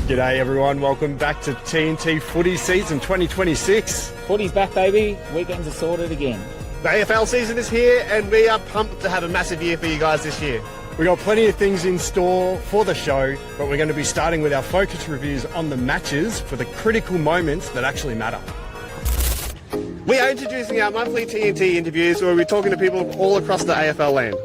G'day everyone, welcome back to TNT Footy season 2026. Footy's back, baby. Weekends are sorted again. The AFL season is here and we are pumped to have a massive year for you guys this year. We've got plenty of things in store for the show, but we're going to be starting with our focus reviews on the matches for the critical moments that actually matter. We are introducing our monthly TNT interviews where we're talking to people all across the AFL land.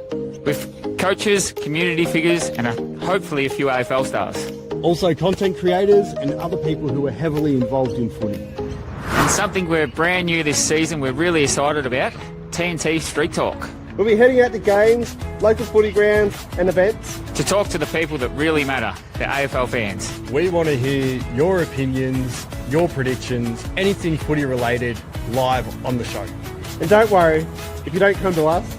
With coaches, community figures, and hopefully a few AFL stars. Also content creators and other people who are heavily involved in footy. And something we're brand new this season we're really excited about, TNT Street Talk. We'll be heading out to games, local footy grounds and events. To talk to the people that really matter, the AFL fans. We want to hear your opinions, your predictions, anything footy related live on the show. And don't worry, if you don't come to us,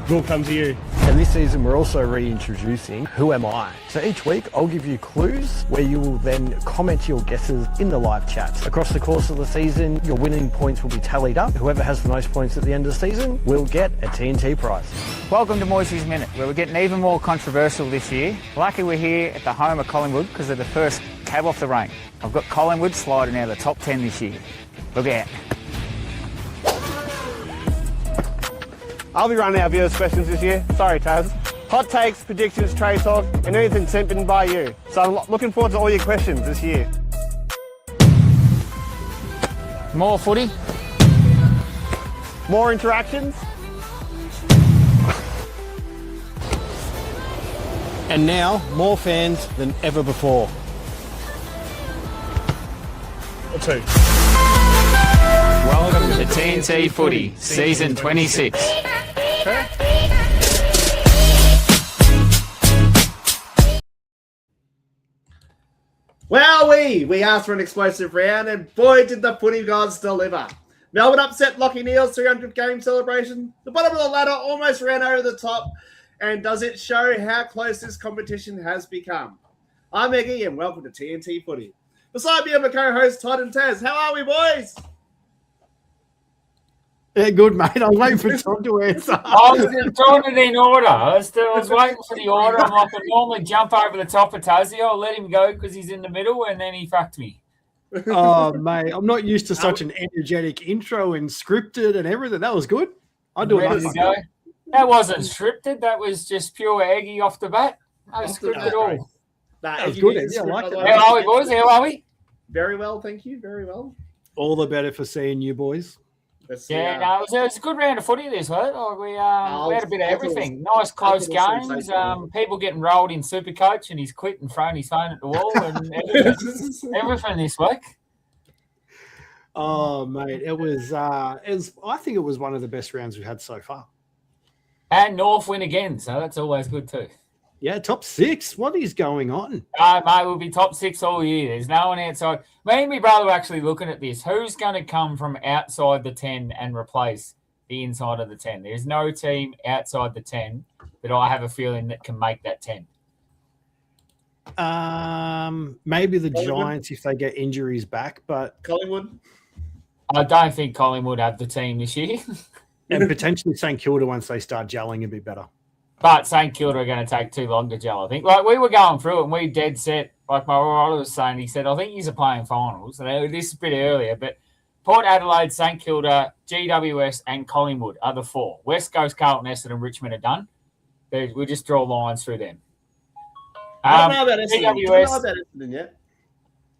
we'll come to you. And this season we're also reintroducing Who Am I? So each week I'll give you clues where you will then comment your guesses in the live chats. Across the course of the season, your winning points will be tallied up. Whoever has the most points at the end of the season will get a TNT prize. Welcome to Moisey's Minute, where we're getting even more controversial this year. Lucky we're here at the home of Collingwood because they're the first cab off the rank. I've got Collingwood sliding out of the top 10 this year. Look out. I'll be running our viewers' questions this year. Sorry, Taz. Hot takes, predictions, trade talk, and anything sent in by you. So I'm looking forward to all your questions this year. More footy. More interactions. And now, more fans than ever before. Or two. Welcome to TNT Footy, Season 26. Well, we asked for an explosive round, and boy, did the footy gods deliver. Melbourne upset Lachie Neale's 300th game celebration. The bottom of the ladder almost ran over the top, and does it show how close this competition has become? I'm Egi, and welcome to TNT Footy. Beside me are my co-hosts Todd and Taz. How are we, boys? Yeah, good, mate. I'm waiting for Todd to answer. I was doing it in order. I was waiting for the order. I'm like, I normally jump over the top of Tazzy. I'll let him go because he's in the middle, and then he fucked me. Oh, mate. I'm not used to such an energetic intro and scripted and everything. That was good. I'll do Ready it. to go. That wasn't scripted. That was just pure Eggy off the bat. No script at all. That was good. Yeah, I like it. How are we, boys? How are we? Very well, thank you. Very well. All the better for seeing you boys. Yeah, no, it was a good round of footy this week. We had a bit of everything. Nice close games. People getting rolled in Supercoach, and he's quit and thrown his phone at the wall, and everything this week. Oh, mate, it was. I think it was one of the best rounds we've had so far. And North win again, so that's always good too. Yeah, top 6. What is going on? Mate, we'll be top 6 all year. There's no one outside. Me and my brother were actually looking at this. Who's going to come from outside the 10 and replace the inside of the 10? There's no team outside the 10 that I have a feeling that can make that 10. Maybe the Collingwood? Giants if they get injuries back, but Collingwood. I don't think Collingwood have the team this year. and potentially St Kilda once they start gelling and be better. But St Kilda are going to take too long to gel, I think. Like, we were going through it and we dead set, like my brother was saying, he said, I think he's playing finals. And this is a bit earlier, but Port Adelaide, St Kilda, GWS and Collingwood are the 4. West Coast, Carlton, Essendon and Richmond are done. We'll just draw lines through them. I don't know about Essendon. GWS, yet.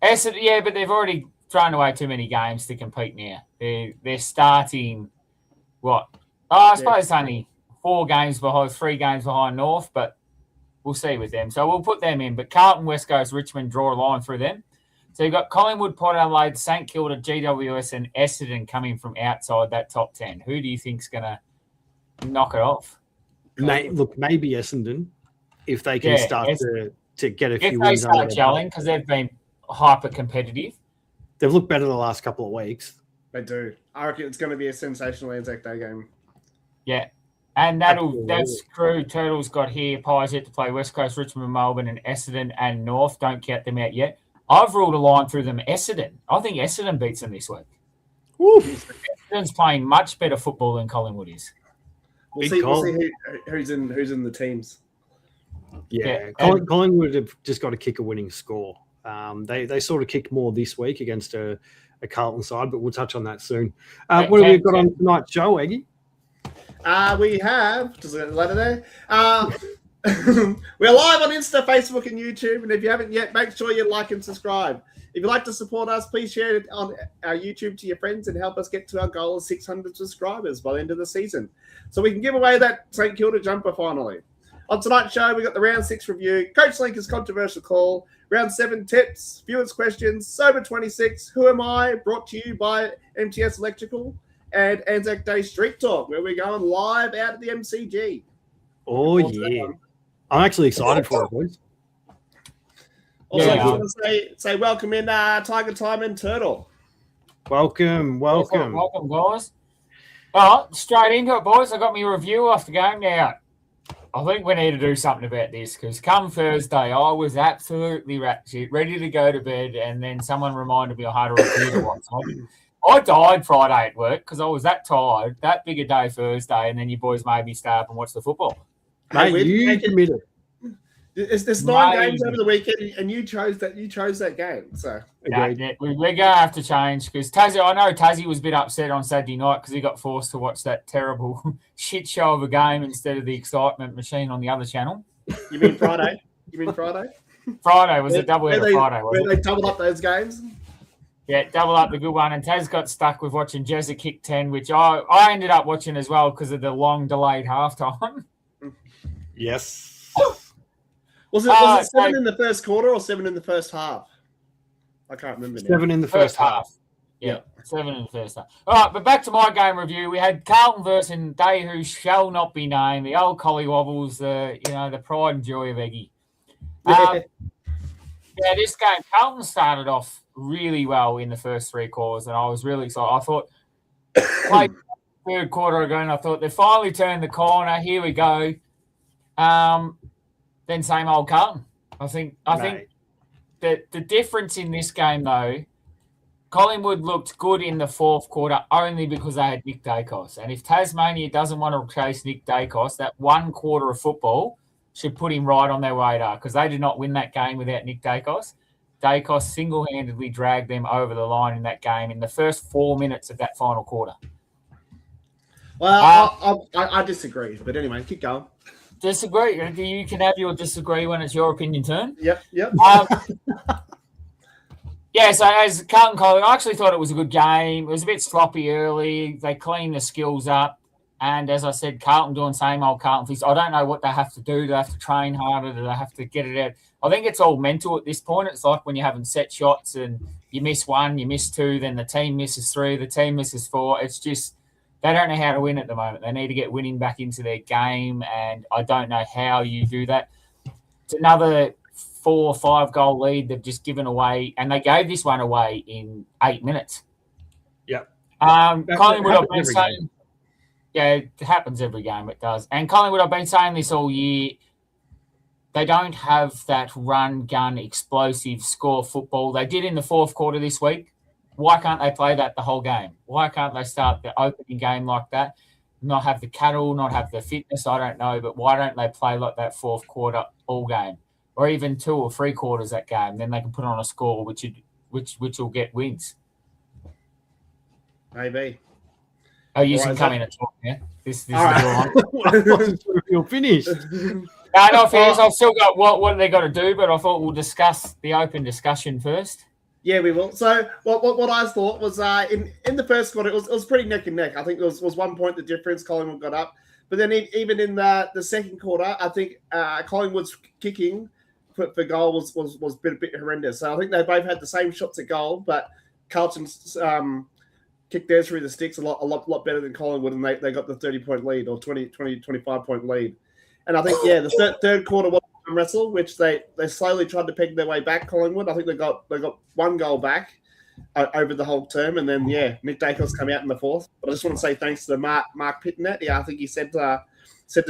Essendon, yeah, but they've already thrown away too many games to compete now. They're starting, what? I suppose it's only 4 games behind, 3 games behind North, but we'll see with them. So we'll put them in. But Carlton, West Coast, Richmond, draw a line through them. So you've got Collingwood, Port Adelaide, St Kilda, GWS and Essendon coming from outside that top 10. Who do you think's going to knock it off? Maybe Essendon, if they can start to get a few If wins. they start gelling, because they've been hyper competitive. They've looked better the last couple of weeks. They do. I reckon it's going to be a sensational Anzac Day game. Yeah. And that's crew Turtles got here. Pies yet to play West Coast, Richmond, Melbourne, and Essendon and North. Don't count them out yet. I've ruled a line through them. Essendon. I think Essendon beats them this week. Oof. Essendon's playing much better football than Collingwood is. We'll see who's in the teams. Yeah. Collingwood have just got to kick a winning score. They sort of kicked more this week against a Carlton side, but we'll touch on that soon. What have we got on tonight's show, Eggy? We have, just a letter there. We're live on Insta, Facebook, and YouTube. And if you haven't yet, make sure you like and subscribe. If you'd like to support us, please share it on our YouTube to your friends and help us get to our goal of 600 subscribers by the end of the season, so we can give away that St Kilda jumper finally. On tonight's show, we got the round 6 review, CoachLinker's controversial call, round 7 tips, viewers' questions, Sober 26, Who Am I? Brought to you by MTS Electrical, and Anzac Day Street Talk, where we're going live out of the MCG. Oh, yeah. I'm actually excited for it, boys. Also, I want to say welcome in Tiger Time and Turtle. Welcome. Welcome, guys. Well, straight into it, boys. I got my review off the game now. I think we need to do something about this because come Thursday, I was absolutely ratchet, ready to go to bed, and then someone reminded me I had a review to watch. I died Friday at work because I was that tired, that big a day Thursday, and then you boys made me stay up and watch the football. Mate, you committed. There's 9 games over the weekend, and you chose that game. So we're going to have to change because Tassie. I know Tassie was a bit upset on Saturday night because he got forced to watch that terrible shit show of a game instead of the excitement machine on the other channel. You mean Friday? Friday was a double header Friday. Where they doubled up those games. Yeah, double up the good one. And Taz got stuck with watching Jezza kick 10, which I ended up watching as well because of the long delayed halftime. Yes. Was it 7 in the first quarter or 7 in the first half? I can't remember now. 7 in the first half. Yeah, 7 in the first half. All right, but back to my game review. We had Carlton versus they who shall not be named, the old Collywobbles, the pride and joy of Eggy. This game, Carlton started off really well in the first 3 quarters, and I was really excited. I thought, played third quarter ago, and I thought they finally turned the corner. Here we go. Then same old Carlton. I think that the difference in this game, though, Collingwood looked good in the fourth quarter only because they had Nick Dacos. And if Tasmania doesn't want to chase Nick Dacos, that 1 quarter of football should put him right on their radar because they did not win that game without Nick Dacos. Dacos single-handedly dragged them over the line in that game in the first 4 minutes of that final quarter. Well, I disagree. But anyway, keep going. Disagree. You can have your disagree when it's your opinion turn. Yep. So as Carlton Collingwood, I actually thought it was a good game. It was a bit sloppy early. They cleaned the skills up. And as I said, Carlton doing same old Carlton things. I don't know what they have to do. Do they have to train harder? Do they have to get it out? I think it's all mental at this point. It's like when you're having set shots and you miss 1, you miss 2, then the team misses 3, the team misses 4. It's just they don't know how to win at the moment. They need to get winning back into their game, and I don't know how you do that. It's another 4 or 5 goal lead they've just given away, and they gave this one away in 8 minutes. Yep. Collingwood, I've been saying, it happens every game, it does. And Collingwood, I've been saying this all year, they don't have that run, gun, explosive score football. They did in the fourth quarter this week. Why can't they play that the whole game? Why can't they start the opening game like that? Not have the cattle, not have the fitness, I don't know, but why don't they play like that fourth quarter all game? Or even 2 or 3 quarters that game, then they can put on a score which will get wins. Maybe. Oh, you can come in and talk, yeah? This is right. I wasn't sure if you're finished. No, not finished. I've still got what they got to do, but I thought we'll discuss the open discussion first. Yeah, we will. So what I thought was in the first quarter, it was pretty neck and neck. I think it was 1 point the difference Collingwood got up. But then even in the second quarter, I think Collingwood's kicking for goal was a bit horrendous. So I think they both had the same shots at goal, but Carlton's kicked theirs through the sticks a lot better than Collingwood, and they got the 30-point lead or 25-point lead. And I think, the third quarter was a wrestle, which they slowly tried to peg their way back, Collingwood. I think they got 1 goal back over the whole term. And then, Nick Dacos come out in the fourth. But I just want to say thanks to Mark Pitnet. Yeah, I think he said to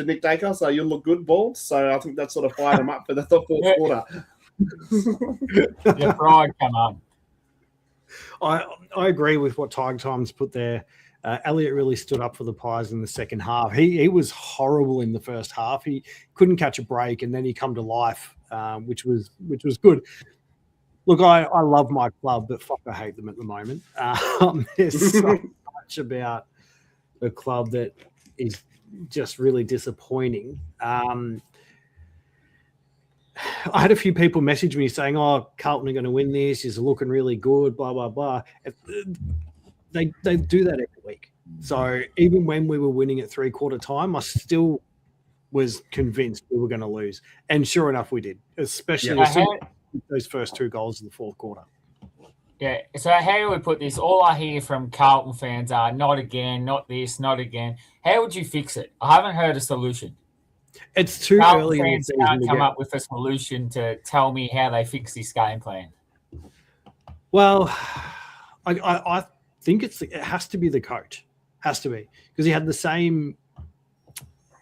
Nick Dacos, you look good, Balls. So I think that sort of fired him up for the fourth quarter. Your pride come on. I agree with what Tiger Times put there. Elliott really stood up for the Pies in the second half. He was horrible in the first half. He couldn't catch a break, and then he come to life, which was good. Look, I love my club, but fuck, I hate them at the moment. There's so much about the club that is just really disappointing. I had a few people message me saying, "Oh, Carlton are going to win this. He's looking really good." Blah blah blah. They do that every week. So even when we were winning at 3/4 time, I still was convinced we were going to lose, and sure enough, we did. Especially those first 2 goals in the 4th quarter. Yeah. So how do we put this? All I hear from Carlton fans are not again, not this, not again. How would you fix it? I haven't heard a solution. It's too Carlton early in the fans season can't to come get... up with a solution to tell me how they fix this game plan. Well, I think it has to be the coach. Has to be, because he had the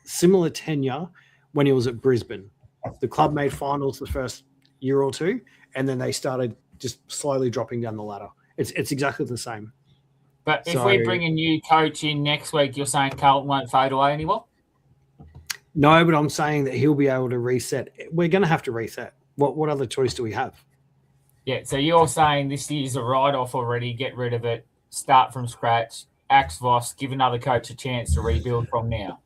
similar tenure when he was at Brisbane. The club made finals the first year or 2, and then they started just slowly dropping down the ladder. It's exactly the same. But if we bring a new coach in next week, you're saying Carlton won't fade away anymore? No, but I'm saying that he'll be able to reset. We're going to have to reset. What other choice do we have? Yeah, so you're saying this year's a write-off already, get rid of it, start from scratch, axe Voss, give another coach a chance to rebuild from now.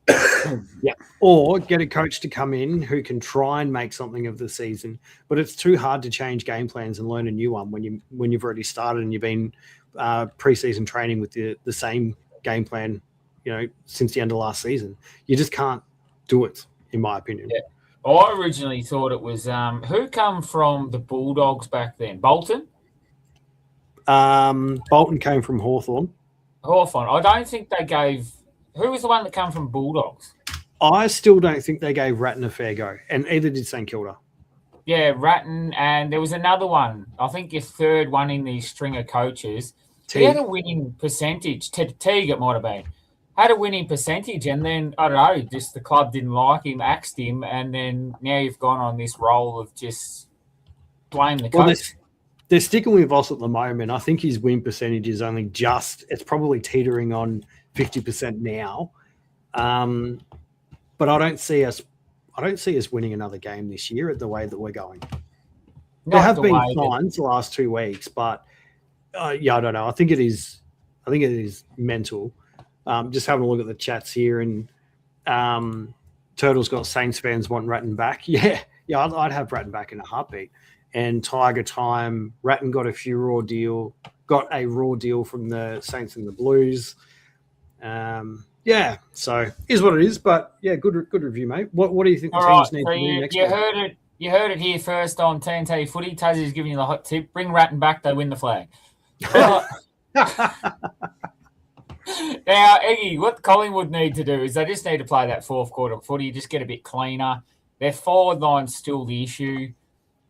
Yeah, or get a coach to come in who can try and make something of the season. But it's too hard to change game plans and learn a new one when you've already started and you've been preseason training with the same game plan, since the end of last season. You just can't do it, in my opinion. Yeah. I originally thought it was who come from the Bulldogs back then? Bolton? Bolton came from Hawthorn. I don't think they gave. Who was the one that came from Bulldogs? I still don't think they gave Ratton a fair go, and either did St Kilda. Yeah, Ratton, and there was another one. I think your third one in these string of coaches. He had a winning percentage. Teague, it might have been. Had a winning percentage, and then, I don't know, just the club didn't like him, axed him, and then now you've gone on this role of just blame the coach. They're sticking with Voss at the moment. I think his win percentage is only it's probably teetering on 50% now. But I don't see us winning another game this year at the way that we're going. There have been signs the last 2 weeks, but I don't know. I think it is mental. Just having a look at the chats here, and Turtle's got Saints fans want Ratton back. Yeah, I'd have Ratton back in a heartbeat. And Tiger Time, Ratton got a raw deal from the Saints and the Blues. So is what it is. But yeah, good review, mate. What do you think the teams need to do next week? You heard it here first on TNT Footy. Tassie's giving you the hot tip. Bring Ratton back, they win the flag. Now, Egi, what Collingwood need to do is they just need to play that 4th quarter footy, just get a bit cleaner. Their forward line's still the issue.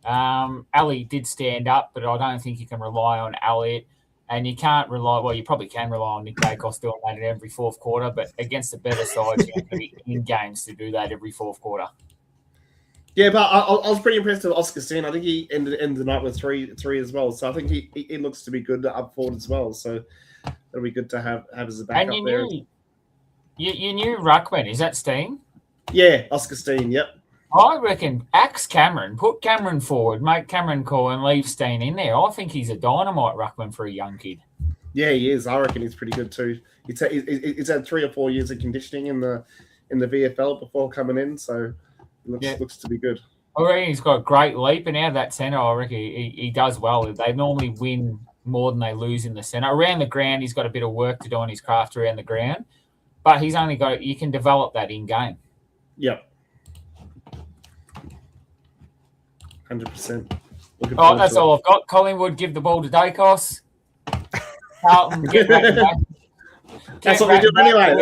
Ali did stand up, but I don't think you can rely on Elliott. And you can't rely, well, you probably can rely on Nick Dacos doing that in every 4th quarter, but against the better sides, you have to be in games to do that every 4th quarter. Yeah, but I was pretty impressed with Oscar Steen. I think he ended the night with three as well. So I think he looks to be good up forward as well. So it'll be good to have as a backup there. You knew Ruckman. Is that Steen? Yeah, Oscar Steen, yep. I reckon axe Cameron, put Cameron forward, make Cameron call and leave Steen in there. I think he's a dynamite ruckman for a young kid. Yeah, he is. I reckon he's pretty good too. He's had 3 or 4 years of conditioning in the VFL before coming in, so it looks to be good. I reckon he's got a great leap, and out of that centre, I reckon he does well. They normally win more than they lose in the centre. Around the ground, he's got a bit of work to do on his craft around the ground, but he's only got you can develop that in game. Yep. 100%. That's all I've got. Collingwood, give the ball to Dacos. Carlton, get Ratton back. That's what we do anyway.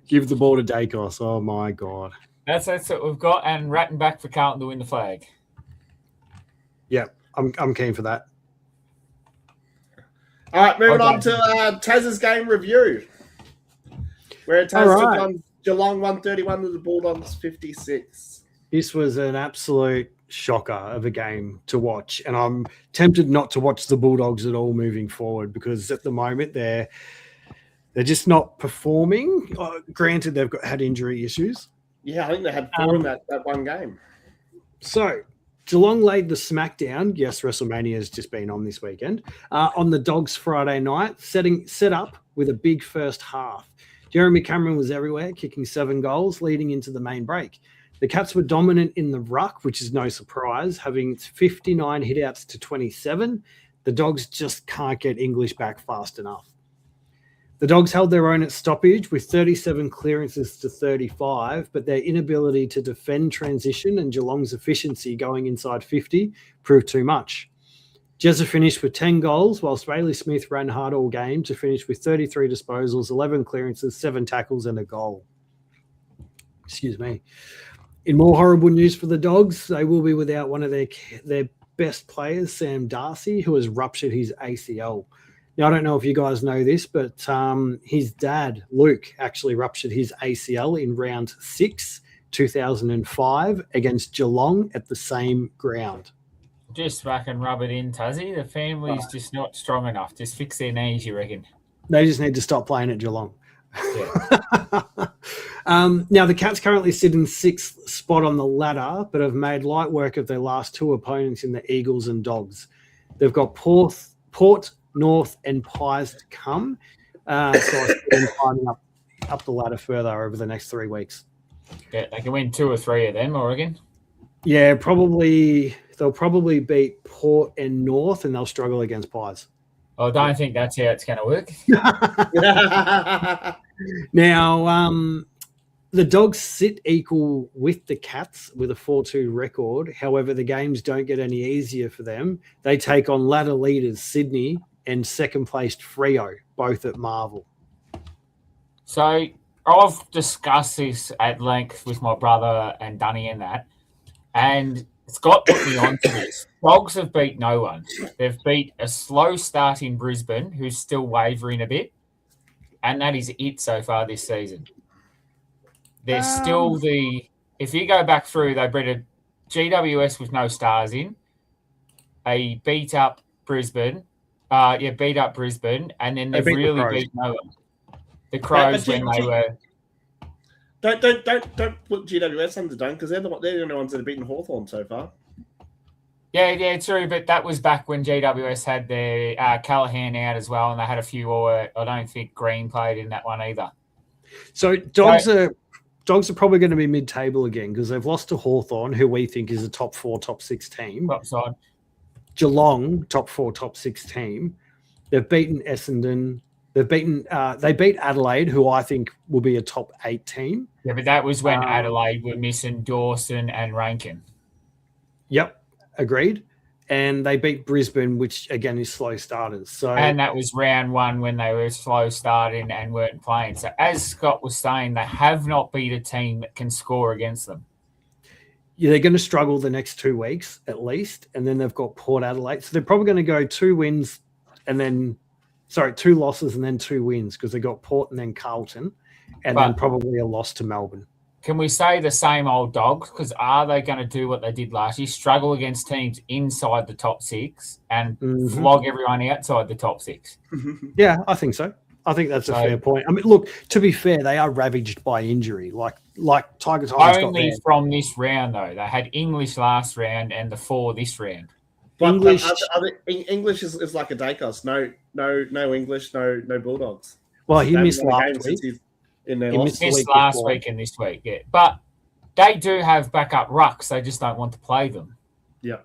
Give the ball to Dacos. Oh, my God. That's what we've got. And Ratton back for Carlton to win the flag. Yeah, I'm keen for that. All right, moving on to Taz's game review. Where Taz took on Geelong 131 to the Bulldogs 56. This was an absolute shocker of a game to watch, and I'm tempted not to watch the Bulldogs at all moving forward because at the moment they're just not performing. Granted, they've had injury issues. Yeah, I think they had 4 in that one game. So Geelong laid the smackdown. Yes, WrestleMania has just been on this weekend. On the Dogs Friday night, set up with a big first half. Jeremy Cameron was everywhere, kicking 7 goals, leading into the main break. The Cats were dominant in the ruck, which is no surprise, having 59 hitouts to 27. The Dogs just can't get English back fast enough. The Dogs held their own at stoppage with 37 clearances to 35, but their inability to defend transition and Geelong's efficiency going inside 50 proved too much. Jezza finished with 10 goals, whilst Bailey Smith ran hard all game to finish with 33 disposals, 11 clearances, 7 tackles and a goal. Excuse me. In more horrible news for the Dogs, they will be without one of their best players, Sam Darcy, who has ruptured his ACL. Now, I don't know if you guys know this, but his dad, Luke, actually ruptured his ACL in round 6, 2005, against Geelong at the same ground. Just fucking rub it in, Tuzzy. The family's just not strong enough. Just fix their knees, you reckon? They just need to stop playing at Geelong. Yeah. Now, the Cats currently sit in 6th spot on the ladder, but have made light work of their last 2 opponents in the Eagles and Dogs. They've got Port, North and Pies to come. So I see them climbing up the ladder further over the next 3 weeks. Yeah, they can win 2 or 3 of them, Oregon. Yeah, probably. They'll probably beat Port and North, and they'll struggle against Pies. I don't think that's how it's going to work. Now, the Dogs sit equal with the Cats with a 4-2 record. However, the games don't get any easier for them. They take on ladder leaders Sydney and second-placed Freo, both at Marvel. So I've discussed this at length with my brother and Dunny and that, and Scott put me on to this. Dogs have beat no one. They've beat a slow start in Brisbane, who's still wavering a bit, and that is it so far this season. They're still if you go back through, they beat a GWS with no stars in. They beat up Brisbane. Beat up Brisbane, and then they've really beat no one. The Crows when they were. Don't put GWS under done because they're the only ones that have beaten Hawthorn so far. Yeah, true, but that was back when GWS had their Callahan out as well, and they had a few. I don't think Green played in that one either. So Dogs are probably going to be mid-table again because they've lost to Hawthorn, who we think is a top 4, top 6 team. Top side. Geelong, top 4, top 6 team. They've beaten Essendon. They beat Adelaide, who I think will be a top 8 team. Yeah, but that was when Adelaide were missing Dawson and Rankin. Yep, agreed. And they beat Brisbane, which again is slow starters. And that was round 1 when they were slow starting and weren't playing. So as Scott was saying, they have not beat a team that can score against them. Yeah, they're going to struggle the next 2 weeks at least, and then they've got Port Adelaide. So they're probably going to go 2 losses and then 2 wins because they got Port and then Carlton, and then probably a loss to Melbourne. Can we say the same old Dogs? Because are they going to do what they did last year, struggle against teams inside the top 6 and flog everyone outside the top 6? Yeah, I think so. I think that's a fair point. I mean, look, to be fair, they are ravaged by injury. Like Tiger Tigers only from this round, though. They had English last round and the 4 this round. But English is like a Dacos. No English, no Bulldogs. Well, he missed last week. He missed last week and this week, yeah. But they do have backup rucks. They just don't want to play them. Yeah.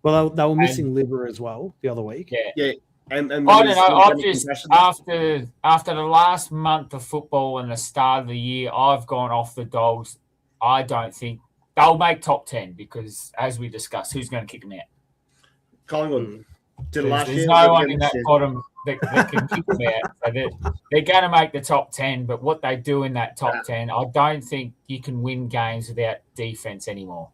Well, they were missing Liver as well the other week. Yeah. And I don't know. I've just after the last month of football and the start of the year, I've gone off the Dogs. I don't think they'll make top 10 because, as we discussed, who's going to kick them out? Collingwood. There's no one in that bottom that can kick them out. So they're going to make the top 10, but what they do in that top 10, I don't think you can win games without defense anymore.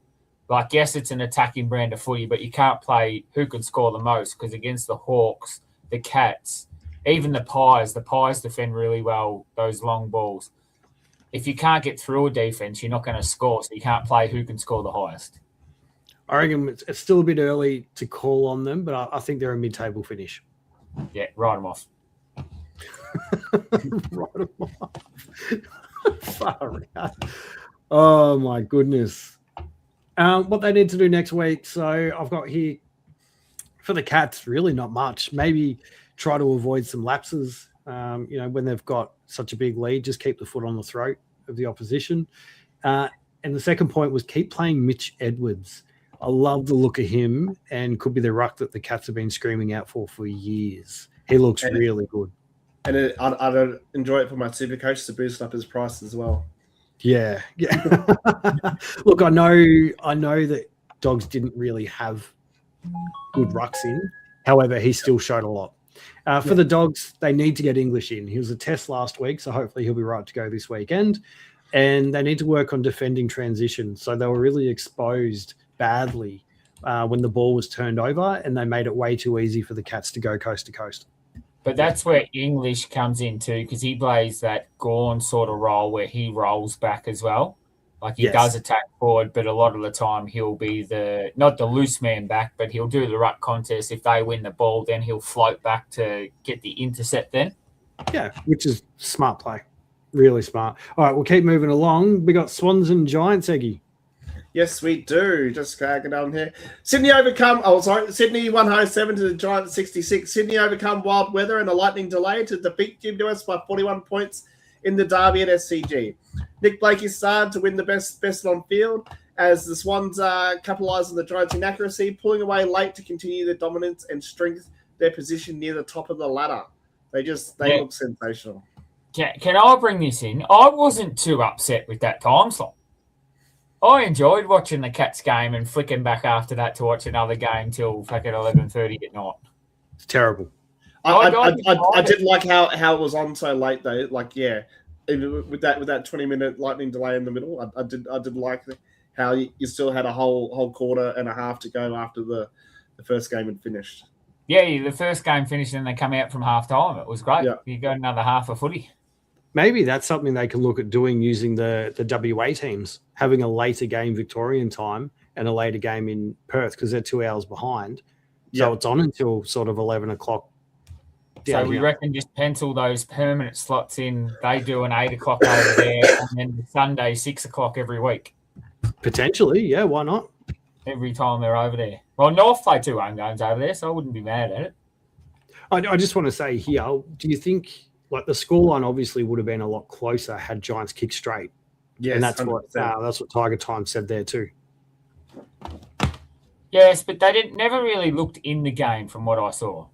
Like, yes, it's an attacking brand of footy, but you can't play who can score the most because against the Hawks, the Cats, even the Pies defend really well those long balls. If you can't get through a defense, you're not going to score, so you can't play who can score the highest. I reckon it's still a bit early to call on them, but I think they're a mid-table finish. Yeah, write them off. Write them off. Far out. Oh, my goodness. What they need to do next week. So I've got here for the Cats, really not much. Maybe try to avoid some lapses. When they've got such a big lead, just keep the foot on the throat of the opposition. And the second point was keep playing Mitch Edwards. I love the look of him and could be the ruck that the Cats have been screaming out for years. He looks really good. And I'd enjoy it for my super coach to boost up his price as well. Yeah. Look, I know that Dogs didn't really have good rucks in. However, he still showed a lot. For the Dogs, they need to get English in. He was a test last week, so hopefully he'll be right to go this weekend. And they need to work on defending transition. So they were really exposed badly when the ball was turned over, and they made it way too easy for the Cats to go coast to coast. But that's where English comes in too, because he plays that Gawn sort of role where he rolls back as well. Like he does attack forward, but a lot of the time he'll be not the loose man back, but he'll do the ruck contest. If they win the ball, then he'll float back to get the intercept then. Yeah, which is smart play. Really smart. All right, we'll keep moving along. We got Swans and Giants, Egi. Yes, we do. Just cracking down here. Sydney 107 to the Giants 66. Sydney overcome wild weather and a lightning delay to defeat GWS by 41 points in the derby at SCG. Nick Blakey started to win the best on field as the Swans capitalise on the Giants' inaccuracy, pulling away late to continue their dominance and strengthen their position near the top of the ladder. They look sensational. Can I bring this in? I wasn't too upset with that time slot. I enjoyed watching the Cats game and flicking back after that to watch another game till fucking 11:30 at night. It's terrible. I didn't like how it was on so late though. Like with that 20-minute lightning delay in the middle, I did like how you still had a whole quarter and a half to go after the first game had finished. Yeah, the first game finished and they come out from half time. It was great. Yeah. You got another half of footy. Maybe that's something they can look at doing using the WA teams, having a later game Victorian time and a later game in Perth because they're 2 hours behind. So it's on until sort of 11 o'clock. So we reckon just pencil those permanent slots in. They do an 8 o'clock over there and then Sunday 6 o'clock every week. Potentially, yeah, why not? Every time they're over there. Well, North play 2 home games over there, so I wouldn't be mad at it. I just want to say here, do you think the scoreline obviously would have been a lot closer had Giants kicked straight? Yes, and that's what Tiger Time said there too. Yes, but they never really looked in the game from what I saw.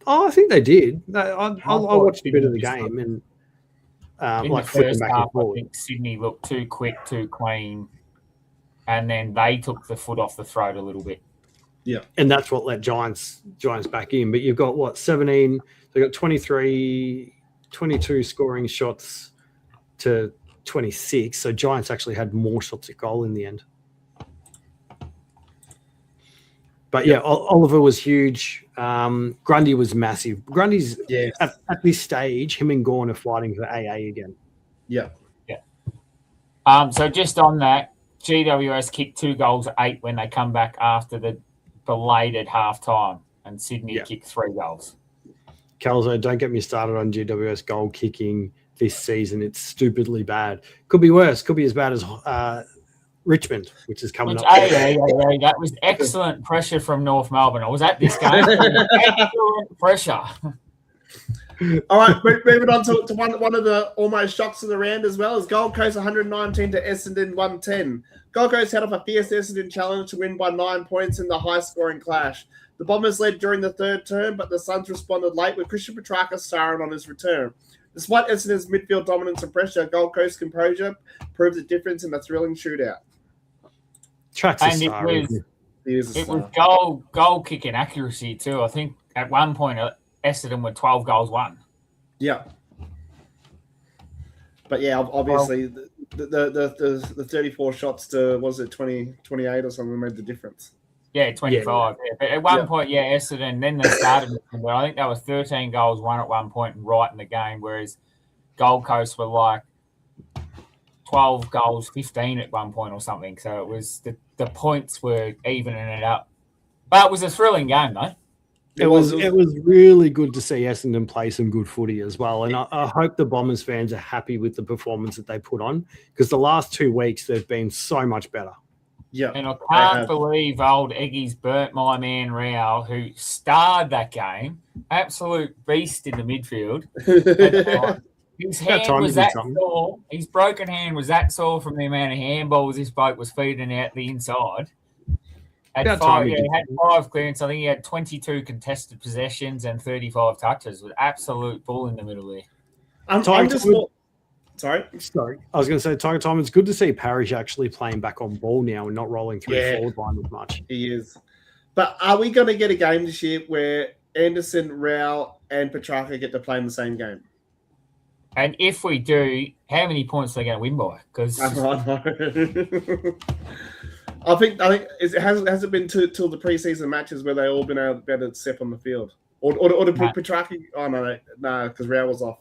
Oh, I think they did. I watched a bit of the game and in the first half, I think Sydney looked too quick, too clean, and then they took the foot off the throat a little bit. Yeah, and that's what let Giants back in. But you've got 17? They got 22 scoring shots to 26. So Giants actually had more shots at goal in the end. But yeah, Oliver was huge. Grundy was massive. Grundy's at this stage, him and Gawn are fighting for AA again. Yeah. So just on that, GWS kicked 2 goals at 8 when they come back after the belated half time, and Sydney kicked 3 goals. Calzo, don't get me started on GWS goal kicking this season. It's stupidly bad. Could be worse. Could be as bad as Richmond, which is coming up. That was excellent pressure from North Melbourne. I was at this game. Excellent pressure. All right, moving on to one of the almost shocks of the round as well is Gold Coast 119 to Essendon 110. Gold Coast had off a fierce Essendon challenge to win by 9 points in the high-scoring clash. The Bombers led during the third term, but the Suns responded late with Christian Petrarca starring on his return. Despite Essendon's midfield dominance and pressure, Gold Coast composure proved the difference in the thrilling shootout. It was goal kicking accuracy too. I think at one point Essendon were 12 goals won. Yeah. But yeah, obviously the 34 shots to, was it 28 or something made the difference. Yeah, 25. Yeah. But at one point, Essendon, then they started, but I think they were 13 goals won at one point and right in the game, whereas Gold Coast were like 12 goals, 15 at one point or something. So it was the points were evening it up. But it was a thrilling game, though. It was really good to see Essendon play some good footy as well. And I hope the Bombers fans are happy with the performance that they put on because the last 2 weeks they've been so much better. Yeah. And I can't believe old Eggy's burnt my man Rao, who starred that game. Absolute beast in the midfield. His hand was that sore. His broken hand was that sore from the amount of handballs this bloke was feeding out the inside. He had 5 clearance. I think he had 22 contested possessions and 35 touches with absolute bull in the middle there. Sorry. I was going to say, Tiger Time, it's good to see Parrish actually playing back on ball now and not rolling through the forward line as much. He is. But are we going to get a game this year where Anderson, Rao, and Petrarca get to play in the same game? And if we do, how many points are they going to win by? Because I think it hasn't been till the preseason matches where they all been able to step on the field, or the Petrarca. Oh no, because Rao was off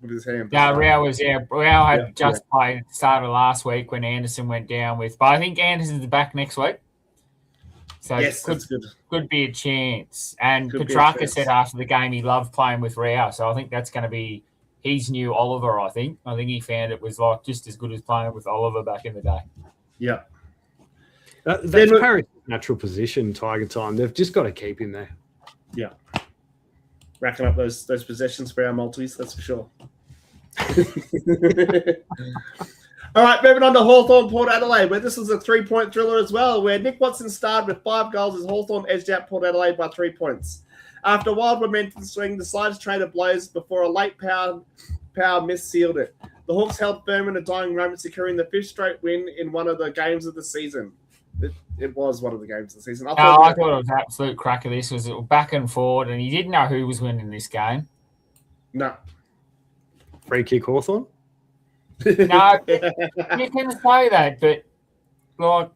with his hand. No, Rao was Rao had just played started last week when Anderson went down with. But I think Anderson's back next week, so yes, that's good. Could be a chance. And Petrarca said after the game he loved playing with Rao, so I think that's going to be his new Oliver. I think he found it was like just as good as playing with Oliver back in the day. Yeah. That's Parrish's natural position, Tiger Time. They've just got to keep him there. Yeah. Racking up those possessions for our multis, that's for sure. All right, moving on to Hawthorn Port Adelaide, where this was a 3-point thriller as well, where Nick Watson starred with 5 goals as Hawthorn edged out Port Adelaide by 3 points. After wild momentum swing, the sides traded blows before a late power miss sealed it. The Hawks held firm in a dying moment, securing the 5th straight win in one of the games of the season. It was one of the games of the season. I thought it was an absolute cracker. This was back and forward, and he didn't know who was winning this game. No. Free kick Hawthorn? No, you can say that, but like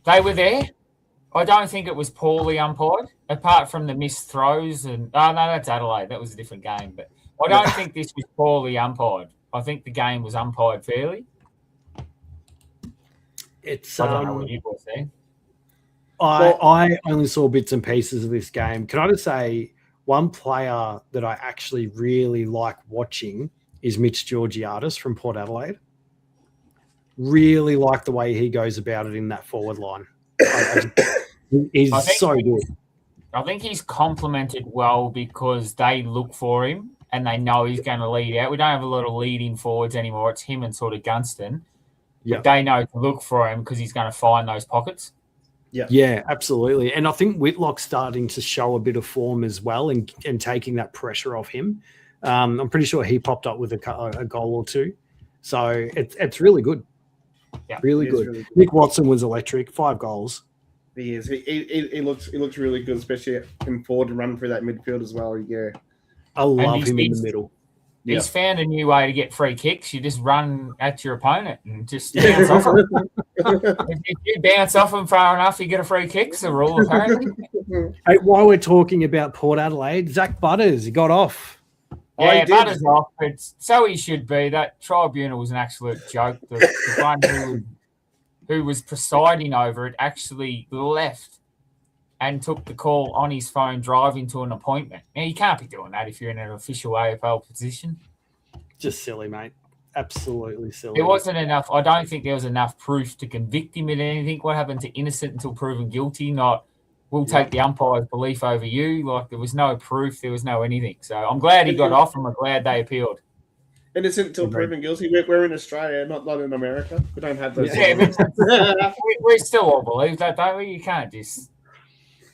they were there. I don't think it was poorly umpired, apart from the missed throws. And no, that's Adelaide. That was a different game. But I don't think this was poorly umpired. I think the game was umpired fairly. I don't know what you both think. I only saw bits and pieces of this game. Can I just say one player that I actually really like watching is Mitch Georgiadis from Port Adelaide. Really like the way he goes about it in that forward line. He's so good. I think he's complemented well because they look for him and they know he's going to lead out. We don't have a lot of leading forwards anymore. It's him and sort of Gunston. Yeah, they know to look for him because he's going to find those pockets. Yeah, absolutely. And I think Whitlock's starting to show a bit of form as well and taking that pressure off him. I'm pretty sure he popped up with a goal or two. So it's really good. Yeah, really good. Really good. Nick Watson was electric, 5 goals. He is. He looks really good, especially in forward and running through that midfield as well. Yeah, I love him in the middle. He's found a new way to get free kicks. You just run at your opponent and just bounce off him. If you bounce off him far enough, you get a free kick. It's the rule, apparently. Hey, while we're talking about Port Adelaide, Zach Butters, he got off. Yeah, Butters off, but so he should be. That tribunal was an absolute joke. The one who was presiding over it actually left and took the call on his phone driving to an appointment. Now, you can't be doing that if you're in an official AFL position. Just silly, mate. Absolutely silly. There wasn't enough. I don't think there was enough proof to convict him in anything. What happened to innocent until proven guilty? Not, we'll take the umpire's belief over you. Like, there was no proof. There was no anything. So I'm glad he got off and I'm glad they appealed. Innocent until proven guilty. We're in Australia, not in America. We don't have those. Yeah, but we still all believe that, don't we? You can't just...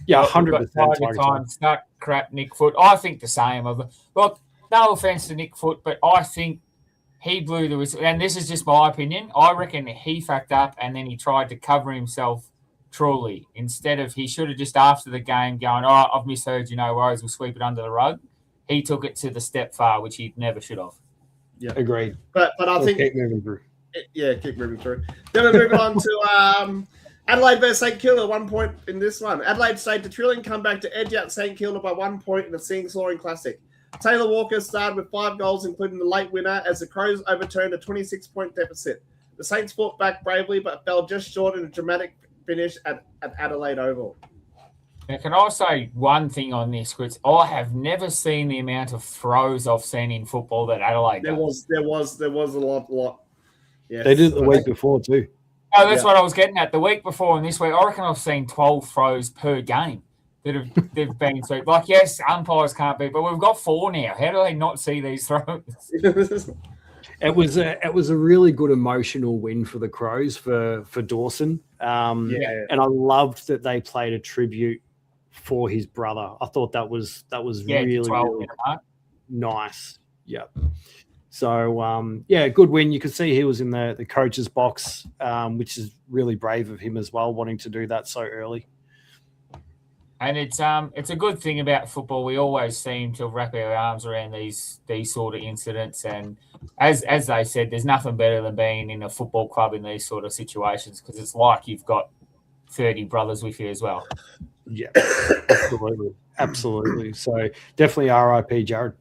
Yeah, 100%. Start crap Nick Foot. I think the same. Look, no offense to Nick Foot, but I think he blew the whistle. And this is just my opinion. I reckon he fucked up and then he tried to cover himself truly. Instead of he should have just after the game going, oh, I've misheard you, no worries, we'll sweep it under the rug. He took it to the step far, which he never should have. Yeah, agreed. But I think keep moving through. Yeah, keep moving through. Then we're moving on to Adelaide versus St Kilda, 1 point in this one. Adelaide stayed to thrilling comeback to edge out St Kilda by 1 point in a seeing-soaring classic. Taylor Walker started with 5 goals, including the late winner, as the Crows overturned a 26-point deficit. The Saints fought back bravely, but fell just short in a dramatic finish at Adelaide Oval. Now, can I say one thing on this, Chris? I have never seen the amount of throws I've seen in football that Adelaide does. There was a lot. Yes. They did it the week before too. Oh, that's what I was getting at. The week before and this week, I reckon I've seen 12 throws per game they've been through. Like, yes, umpires can't be, but we've got 4 now. How do they not see these throws? It was a really good emotional win for the Crows for Dawson. And I loved that they played a tribute for his brother. I thought that was really nice. Yeah. So good win. You could see he was in the coach's box, which is really brave of him as well, wanting to do that so early. And it's a good thing about football. We always seem to wrap our arms around these sort of incidents. And as they said, there's nothing better than being in a football club in these sort of situations, because it's like you've got 30 brothers with you as well. Yeah, absolutely. So definitely RIP, Jared.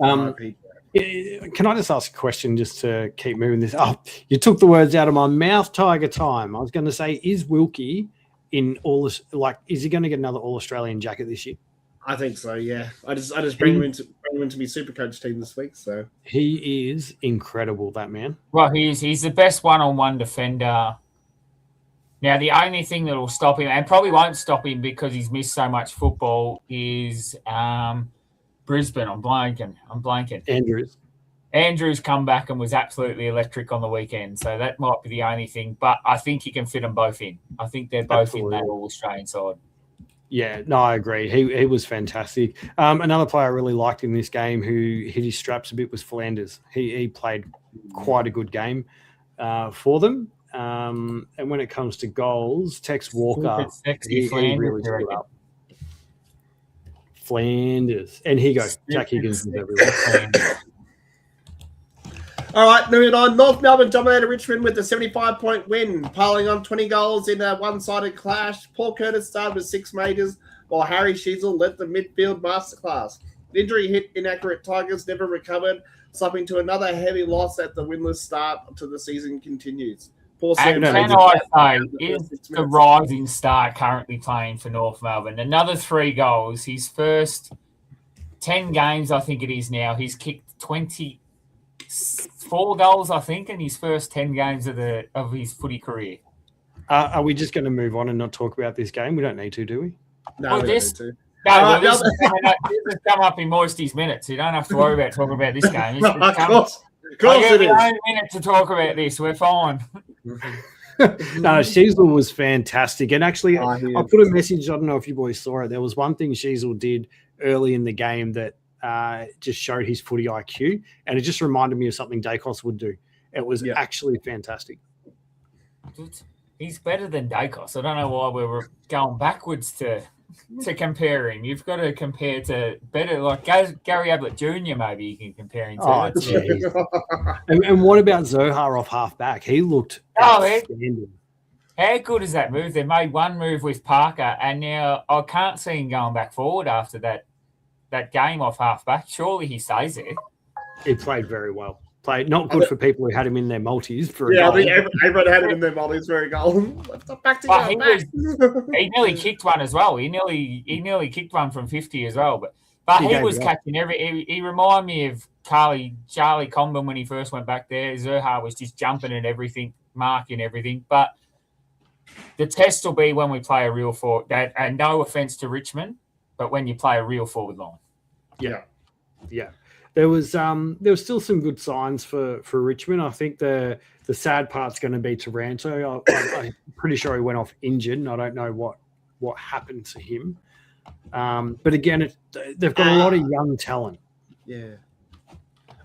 Can I just ask a question just to keep moving this up? You took the words out of my mouth, Tiger time. I was going to say, is Wilkie in all this, is he going to get another All-Australian jacket this year? I think so, yeah. I just bring him into my super coach team this week. So he is incredible, that man. Well, he's the best one-on-one defender. Now, the only thing that will stop him, and probably won't stop him because he's missed so much football, is Brisbane. I'm blanking. Andrews come back and was absolutely electric on the weekend, so that might be the only thing. But I think he can fit them both in. I think they're both in that All-Australian side. Yeah, no, I agree. He was fantastic. Another player I really liked in this game who hit his straps a bit was Flanders. He played quite a good game for them. And when it comes to goals, Tex Walker, he really stood up. Flanders. And here you go. Jack Higgins is everywhere. All right, moving on. North Melbourne dominated Richmond with a 75-point win, piling on 20 goals in a one-sided clash. Paul Curtis started with 6 majors, while Harry Sheasel led the midfield masterclass. The injury hit inaccurate Tigers never recovered, slumping to another heavy loss at the winless start to the season continues. And can I say, is the rising star currently playing for North Melbourne? Another 3 goals. His first 10 games, I think it is now, he's kicked 24 goals, I think, in his first 10 games of his footy career. Are we just going to move on and not talk about this game? We don't need to, do we? No, we don't need to. No, this has come up in Moisty's minutes. You don't have to worry about talking about this game. Of course it is. Only minute to talk about this. We're fine. No, Sheasel was fantastic. And actually, I put a message, I don't know if you boys saw it. There was one thing Sheasel did early in the game that just showed his footy IQ, and it just reminded me of something Dacos would do. It was actually fantastic. He's better than Dacos. I don't know why we were going backwards to compare him. You've got to compare to better, like Gary Ablett Jr. Maybe you can compare him to. And what about Zohar off half back? He looked outstanding. How good is that move? They made one move with Parker, and now I can't see him going back forward after that game off half back. Surely he stays there. He played very well. Played not good for people who had him in their multis. I think everyone had him in their multis for a goal. He nearly kicked one as well. He nearly kicked one from 50 as well. But he was catching he reminded me of Charlie Comben when he first went back there. Zohar was just jumping at everything, marking everything. But the test will be when we play a real forward. And no offense to Richmond, but when you play a real forward line. Yeah. There was still some good signs for Richmond. I think the sad part's going to be Taranto. I'm pretty sure he went off injured, and I don't know what happened to him. But again, they've got a lot of young talent. Yeah,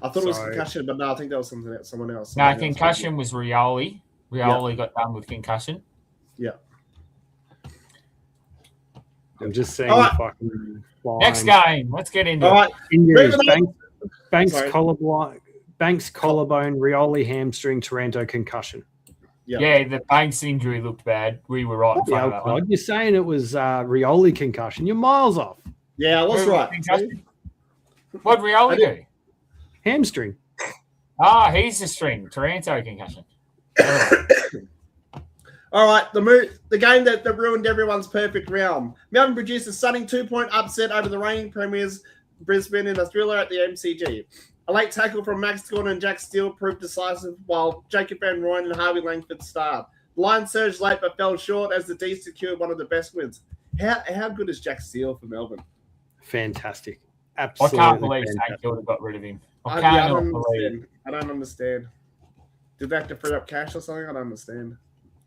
I thought it was concussion, but no, I think that was someone else. No, concussion was Rioli. Rioli got done with concussion. Yeah. I'm just saying. Right. Next game. Let's get into it. Injuries. Banks collarbone, Rioli hamstring, Taranto concussion. Yeah, the Banks injury looked bad. We were right in front of that one. You're saying it was Rioli concussion. You're miles off. Yeah, I was right. What'd Rioli do? Hamstring. He's the string. Taranto concussion. All right, the game that ruined everyone's perfect realm. Melbourne produced a stunning 2-point upset over the reigning premiers Brisbane in a thriller at the MCG. A late tackle from Max Gordon and Jack Steele proved decisive, while Jacob Van Rooyen and Harvey Langford starred. The line surged late but fell short as the D's secured one of the best wins. How good is Jack Steele for Melbourne? Fantastic. I Absolutely. can't believe fantastic. St Kilda got rid of him. I don't understand. Did they have to free up cash or something? I don't understand.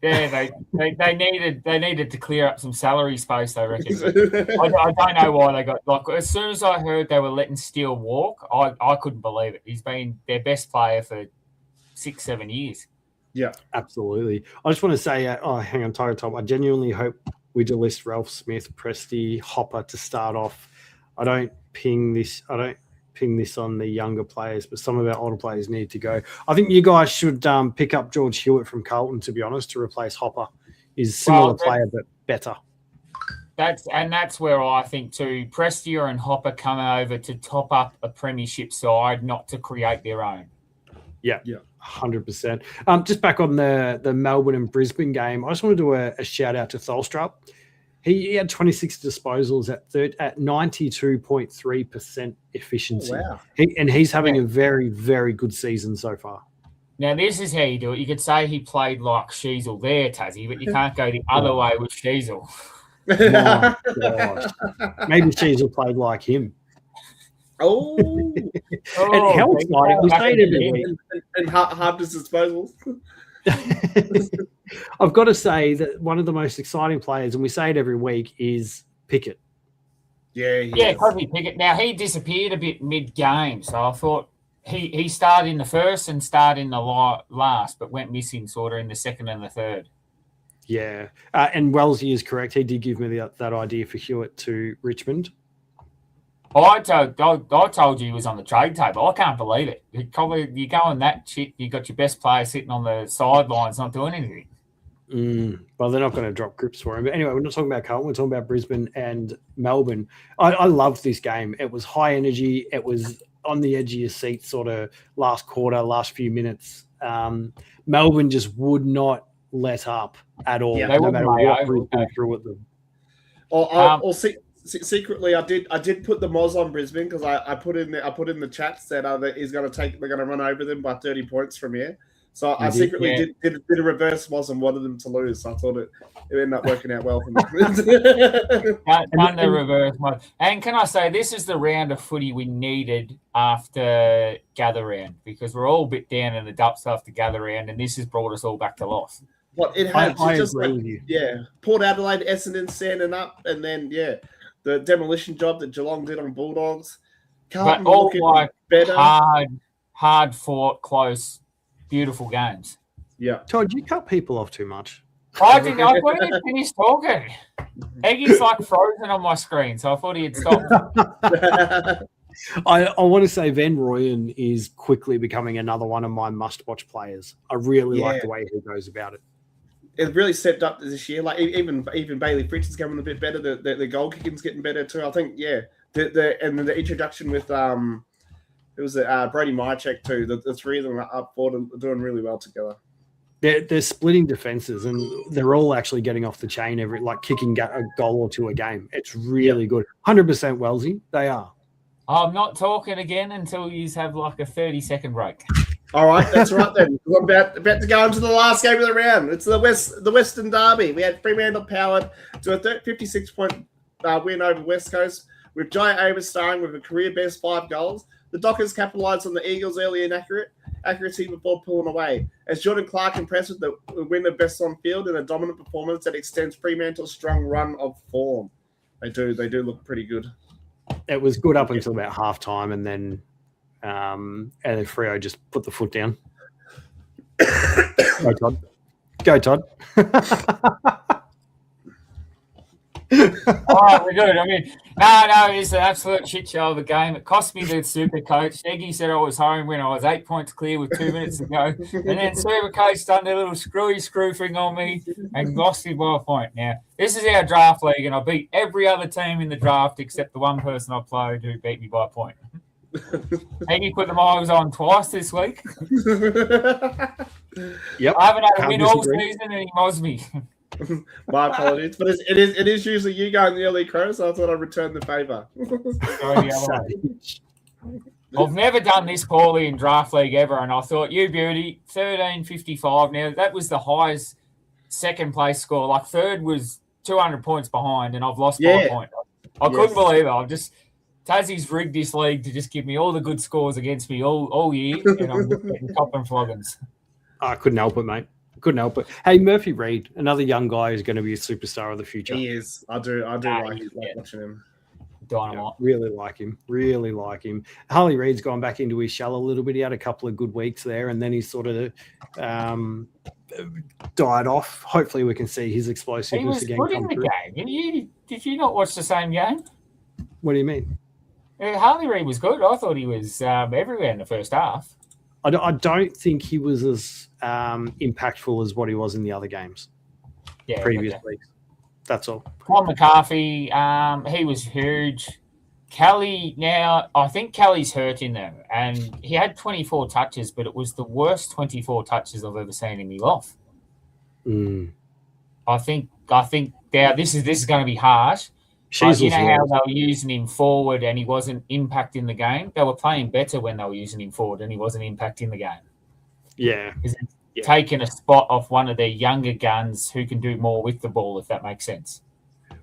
Yeah, they needed to clear up some salary space, I reckon. I don't know why they got like as soon as I heard they were letting Steele walk, I couldn't believe it. He's been their best player for 6-7 years. Yeah, absolutely. I just want to say, hang on, Tiger Top. I genuinely hope we delist Ralph Smith, Presti, Hopper to start off. I don't ping this on the younger players, but some of our older players need to go. I think you guys should pick up George Hewitt from Carlton, to be honest, to replace Hopper. He's a similar player, but better. That's where I think too. Prestia and Hopper come over to top up a premiership side, not to create their own. Yeah. 100%. Just back on the Melbourne and Brisbane game, I just want to do a shout out to Tholstrup. He had 26 disposals at 92.3% efficiency. Oh, wow. He's having a very, very good season so far. Now, this is how you do it. You could say he played like Sheasel there, Tassie, but you can't go the other way with Sheasel. My gosh. Maybe Sheasel played like him. Oh. And how exciting. We say it every week. And hard disposals. I've got to say that one of the most exciting players, and we say it every week, is Pickett. Yeah, probably Pickett. Now, he disappeared a bit mid-game, so I thought he started in the first and started in the last, but went missing sort of in the second and the third. Yeah, and Wellesley is correct. He did give me that idea for Hewitt to Richmond. I told you he was on the trade table. I can't believe it. You go on that shit, you got your best player sitting on the sidelines not doing anything. Well, they're not going to drop grips for him. But anyway, we're not talking about Carlton. We're talking about Brisbane and Melbourne. I loved this game. It was high energy. It was on the edge of your seat sort of last quarter, last few minutes. Melbourne just would not let up at all, no matter what Brisbane threw at them. Secretly, I did put the Moz on Brisbane because I put in the chats that they're going to run over them by 30 points from here. So I secretly did a reverse Moz and wanted them to lose. So I thought it ended up working out well for me. Done the reverse Moz. And can I say, this is the round of footy we needed after gather round, because we're all a bit down in the dumps after gather round, and this has brought us all back to life. What it had, I agree with you. Yeah, Port Adelaide, Essendon standing up, and then the demolition job that Geelong did on Bulldogs. But all like better. hard fought, close, beautiful games. Yeah. Todd, you cut people off too much. I couldn't finish talking. Eggy's like frozen on my screen, so I thought he had stopped. I want to say Van Rooyen is quickly becoming another one of my must-watch players. I really like the way he goes about it. It really stepped up this year. Like even Bailey Fritz is coming a bit better. The goal kicking's getting better too. I think the introduction with it was Brody Myercheck too. The three of them are up forward and doing really well together. They're splitting defenses and they're all actually getting off the chain kicking a goal or two a game. It's really good. 100% Wellesley. They are. I'm not talking again until you have like a 30-second break. All right, that's right then. We're about to go into the last game of the round. It's the Western Derby. We had Fremantle powered to a 56-point win over West Coast, with Jai Avis starring with a career-best 5 goals. The Dockers capitalised on the Eagles' early inaccuracy before pulling away, as Jordan Clark impressed with the win of best on field in a dominant performance that extends Fremantle's strong run of form. They do look pretty good. It was good up until about halftime, and then Freo just put the foot down. Go, Todd. All right, we're good. I mean, no, it's an absolute shit show of a game. It cost me the super coach. Eggy said I was home when I was 8 points clear with 2 minutes to go. And then super coach done their little screw thing on me and lost me by a point. Now, this is our draft league, and I beat every other team in the draft except the one person I played who beat me by a point. Eggy put the miles on twice this week. Yep. I haven't had a win all season, and he mows me. My apologies, but it is usually you going the early crow, so I thought I'd return the favour. I've never done this poorly in draft league ever, and I thought, you beauty, 13.55. Now, that was the highest second place score. Like, third was 200 points behind, and I've lost 5 points. I couldn't believe it. I've just... Tassie's rigged this league to just give me all the good scores against me all year, and I'm just getting copping floggings. I couldn't help it, mate. Couldn't help it. Hey, Murphy Reed, another young guy who's going to be a superstar of the future. He is. I do like watching him. Dynamite. Yeah, really like him. Really like him. Harley Reid's gone back into his shell a little bit. He had a couple of good weeks there, and then he sort of died off. Hopefully, we can see his explosiveness again. He was good in the game. Did you not watch the same game? What do you mean? Harley Reid was good. I thought he was everywhere in the first half. I don't think he was as impactful as what he was in the other games previous weeks. That's all. Con McCarthy, he was huge. Kelly, now, I think Kelly's hurt in there, and he had 24 touches, but it was the worst 24 touches I've ever seen him off. I think now this is going to be harsh. But you know how they were using him forward and he wasn't impacting the game? They were playing better when they were using him forward and he wasn't impacting the game. Yeah. Taking a spot off one of their younger guns who can do more with the ball, if that makes sense.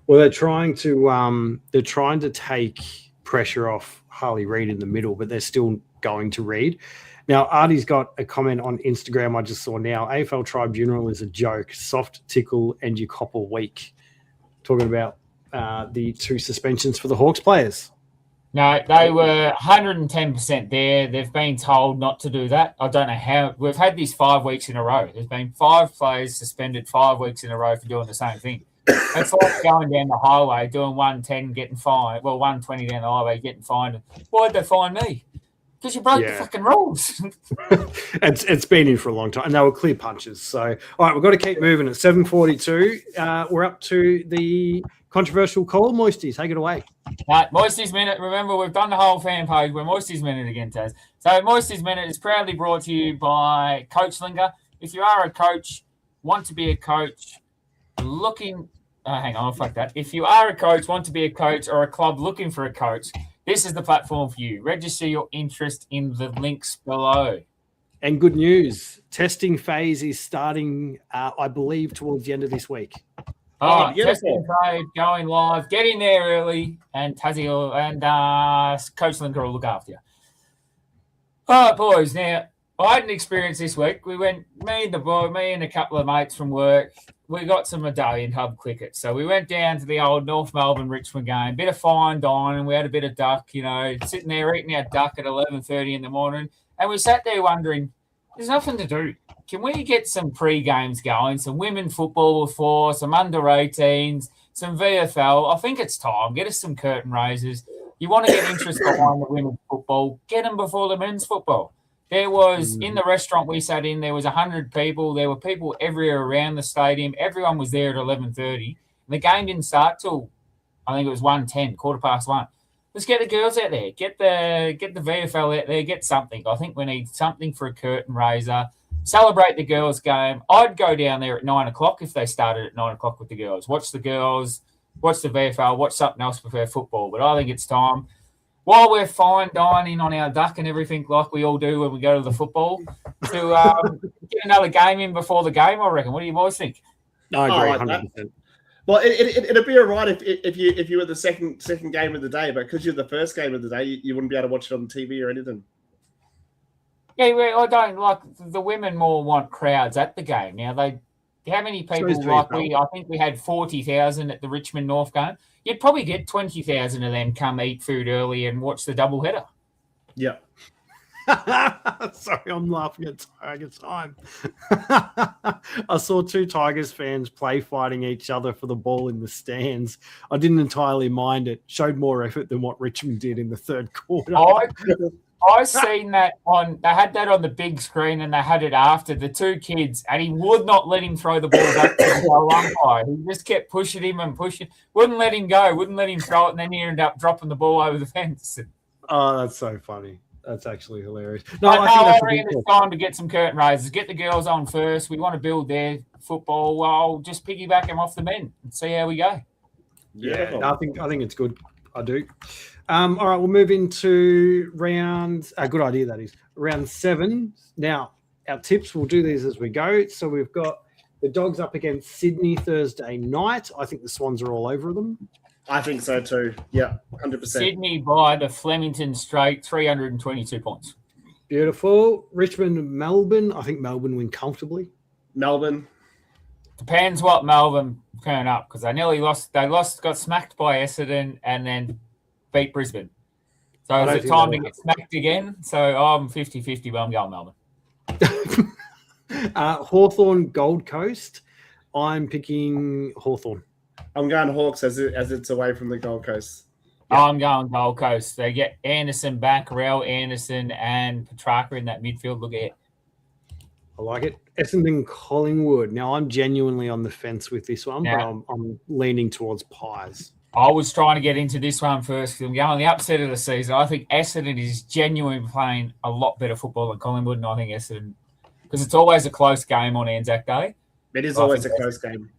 Well, they're trying to take pressure off Harley Reid in the middle, but they're still going to Reid. Now, Artie's got a comment on Instagram I just saw now. AFL Tribunal is a joke. Soft tickle and you cop a week. Talking about the 2 suspensions for the Hawks players. No, they were 110% there. They've been told not to do that. I don't know how. We've had this 5 weeks in a row. There's been 5 players suspended 5 weeks in a row for doing the same thing. It's like going down the highway, doing 110, getting fined. Well, 120 down the highway, getting fined. Why'd they fine me? Because you broke the fucking rules. It's been in for a long time. And they were clear punches. So, all right, we've got to keep moving. At 7:42, we're up to the controversial call. Moisty, take it away. Moisty's Minute. Remember, we've done the whole fan page. We're Moisty's Minute again, Taz. So Moisty's Minute is proudly brought to you by CoachLinker. If you are a coach, want to be a coach, looking... hang on, fuck that. If you are a coach, want to be a coach, or a club looking for a coach, this is the platform for you. Register your interest in the links below. And good news, testing phase is starting, I believe, towards the end of this week. Testing phase going live. Get in there early, and Tassie and CoachLinker will look after you. All right, boys. Now, I had an experience this week. We went, me and a couple of mates from work, we got some medallion hub cricket. So we went down to the old North Melbourne Richmond game, bit of fine dining. We had a bit of duck, sitting there eating our duck at 11:30 in the morning. And we sat there wondering, there's nothing to do. Can we get some pre-games going, some women football before, some under-18s, some VFL? I think it's time. Get us some curtain raisers. You want to get interest behind the women's football, get them before the men's football. There was, in the restaurant we sat in, there was 100 people. There were people everywhere around the stadium. Everyone was there at 11:30. The game didn't start till, I think it was 1:10, 1:15. Let's get the girls out there. Get the VFL out there. Get something. I think we need something for a curtain raiser. Celebrate the girls' game. I'd go down there at 9 o'clock if they started at 9 o'clock with the girls. Watch the girls, watch the VFL, watch something else before football. But I think it's time, while we're fine dining on our duck and everything like we all do when we go to the football, to get another game in before the game, I reckon. What do you boys think? I agree, 100%. Well, it'd be all right if you were the second game of the day, but because you're the first game of the day, you wouldn't be able to watch it on TV or anything. Yeah, I don't like the women more want crowds at the game. Now, how many people I think we had 40,000 at the Richmond North game. You'd probably get 20,000 of them come eat food early and watch the doubleheader. Yeah. Sorry, I'm laughing at Tigers time. I saw 2 Tigers fans play fighting each other for the ball in the stands. I didn't entirely mind it. Showed more effort than what Richmond did in the third quarter. I seen that they had that on the big screen and they had it after the 2 kids, and he would not let him throw the ball back to the goal umpire. He just kept pushing him and pushing, wouldn't let him go, wouldn't let him throw it, and then he ended up dropping the ball over the fence. Oh, that's so funny. That's actually hilarious. I reckon it's time to get some curtain raisers. Get the girls on first. We want to build their football. Well, just piggyback them off the men and see how we go. Yeah, I think it's good. I do. All right, we'll move into round. Good idea, that is. Round 7. Now, our tips, we'll do these as we go. So we've got the Dogs up against Sydney Thursday night. I think the Swans are all over them. I think so too. Yeah, 100%. Sydney by the Flemington Straight, 322 points. Beautiful. Richmond, Melbourne. I think Melbourne win comfortably. Melbourne. Depends what Melbourne turn up, because they nearly lost. They got smacked by Essendon and then beat Brisbane. So is it time to get smacked again? So I'm 50-50, but I'm going Melbourne. Hawthorn, Gold Coast. I'm picking Hawthorn. I'm going Hawks as it's away from the Gold Coast. Yeah. I'm going Gold Coast. They get Anderson back, Rel, Anderson, and Petrarca in that midfield. Look at it. I like it. Essendon, Collingwood. Now, I'm genuinely on the fence with this one, but I'm leaning towards Pies. I was trying to get into this one first because I'm going the upset of the season. I think Essendon is genuinely playing a lot better football than Collingwood, and I think Essendon, because it's always a close game on Anzac Day. It is always a close game.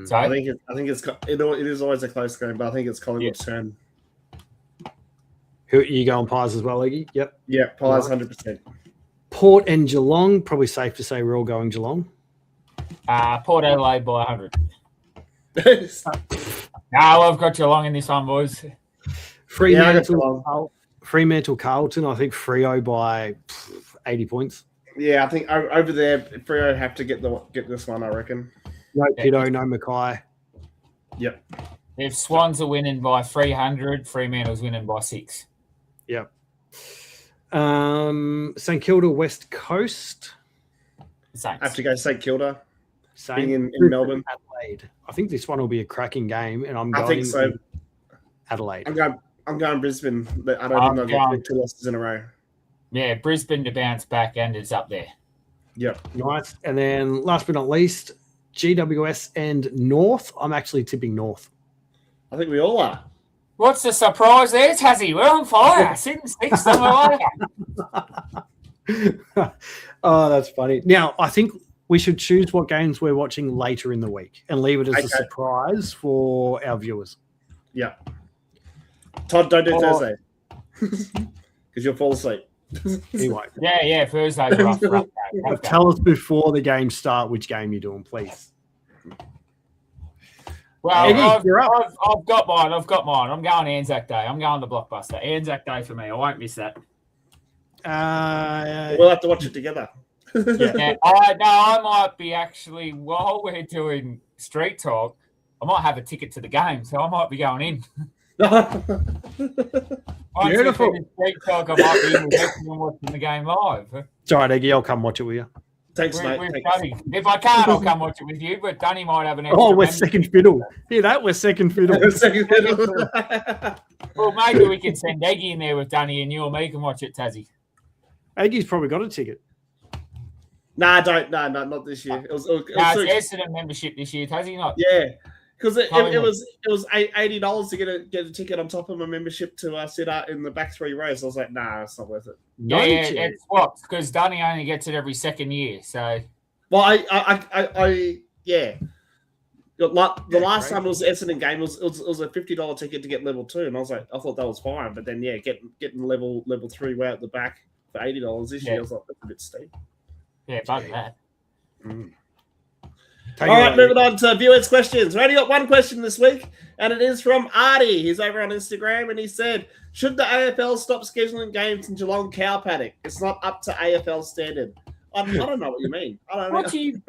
So I think it is always a close game, but I think it's Collingwood's turn. Who are you going Pies as well, Eggy? Yep. Yeah, Pies 100%. Port and Geelong. Probably safe to say we're all going Geelong. Port Adelaide by 100. No, I've got Geelong in this one, boys. Fremantle, Carlton. I think Freo by 80 points. Yeah, I think over there, Freo have to get this one, I reckon. No Pito, no Mackay. Yep. If Swans are winning by 300, Fremantle's winning by 6. Yep. St Kilda, West Coast. Saints. I have to go St Kilda. Same in Melbourne. Adelaide. I think this one will be a cracking game, and I'm going. I think so. Adelaide. I'm going Brisbane. But I don't think they'll get 2 losses in a row. Yeah, Brisbane to bounce back, and it's up there. Yep. Nice. And then last but not least, GWS and North. I'm actually tipping North. I think we all are. What's the surprise there, Tassie? We're on fire. Sitting 6th on the way. Oh, that's funny. Now, I think we should choose what games we're watching later in the week and leave it as a surprise for our viewers. Yeah. Todd, don't do Thursday. Because you'll fall asleep. He won't. Yeah, Thursday's rough. Tell us before the game start which game you're doing, please. Well, I've got mine. I'm going Anzac Day. I'm going the blockbuster. Anzac Day for me. I won't miss that. We'll have to watch it together. I might be actually, while we're doing Street Talk, I might have a ticket to the game, so I might be going in. Beautiful. Street Talk, I might be in and watching the game live. It's all right, Eggy. I'll come watch it with you. Thanks, mate. Thanks. If I can't, I'll come watch it with you, but Dunny might have an extra. Oh, we're second fiddle. Hear that? We're second fiddle. Well, maybe we can send Eggy in there with Dunny and you or me can watch it, Tassie. Eggy's probably got a ticket. Nah, don't. No, not this year. It's Essendon membership this year, Tassie, not? Yeah, because it was $80 to get a ticket on top of my membership to sit out in the back 3 rows. I was like, nah, it's not worth it. Yeah, it's swapped because Dunny only gets it every second year. So, well, I the last time it was the Essendon game, it was a $50 ticket to get level 2, and I was like, I thought that was fine, but then getting level 3 way at the back for $80 this year, I was like, that's a bit steep. Yeah, bug that. All right, moving on to viewers' questions. We only got one question this week, and it is from Artie. He's over on Instagram, and he said, should the AFL stop scheduling games in Geelong Cow Paddock? It's not up to AFL standard. I don't know what you mean. I think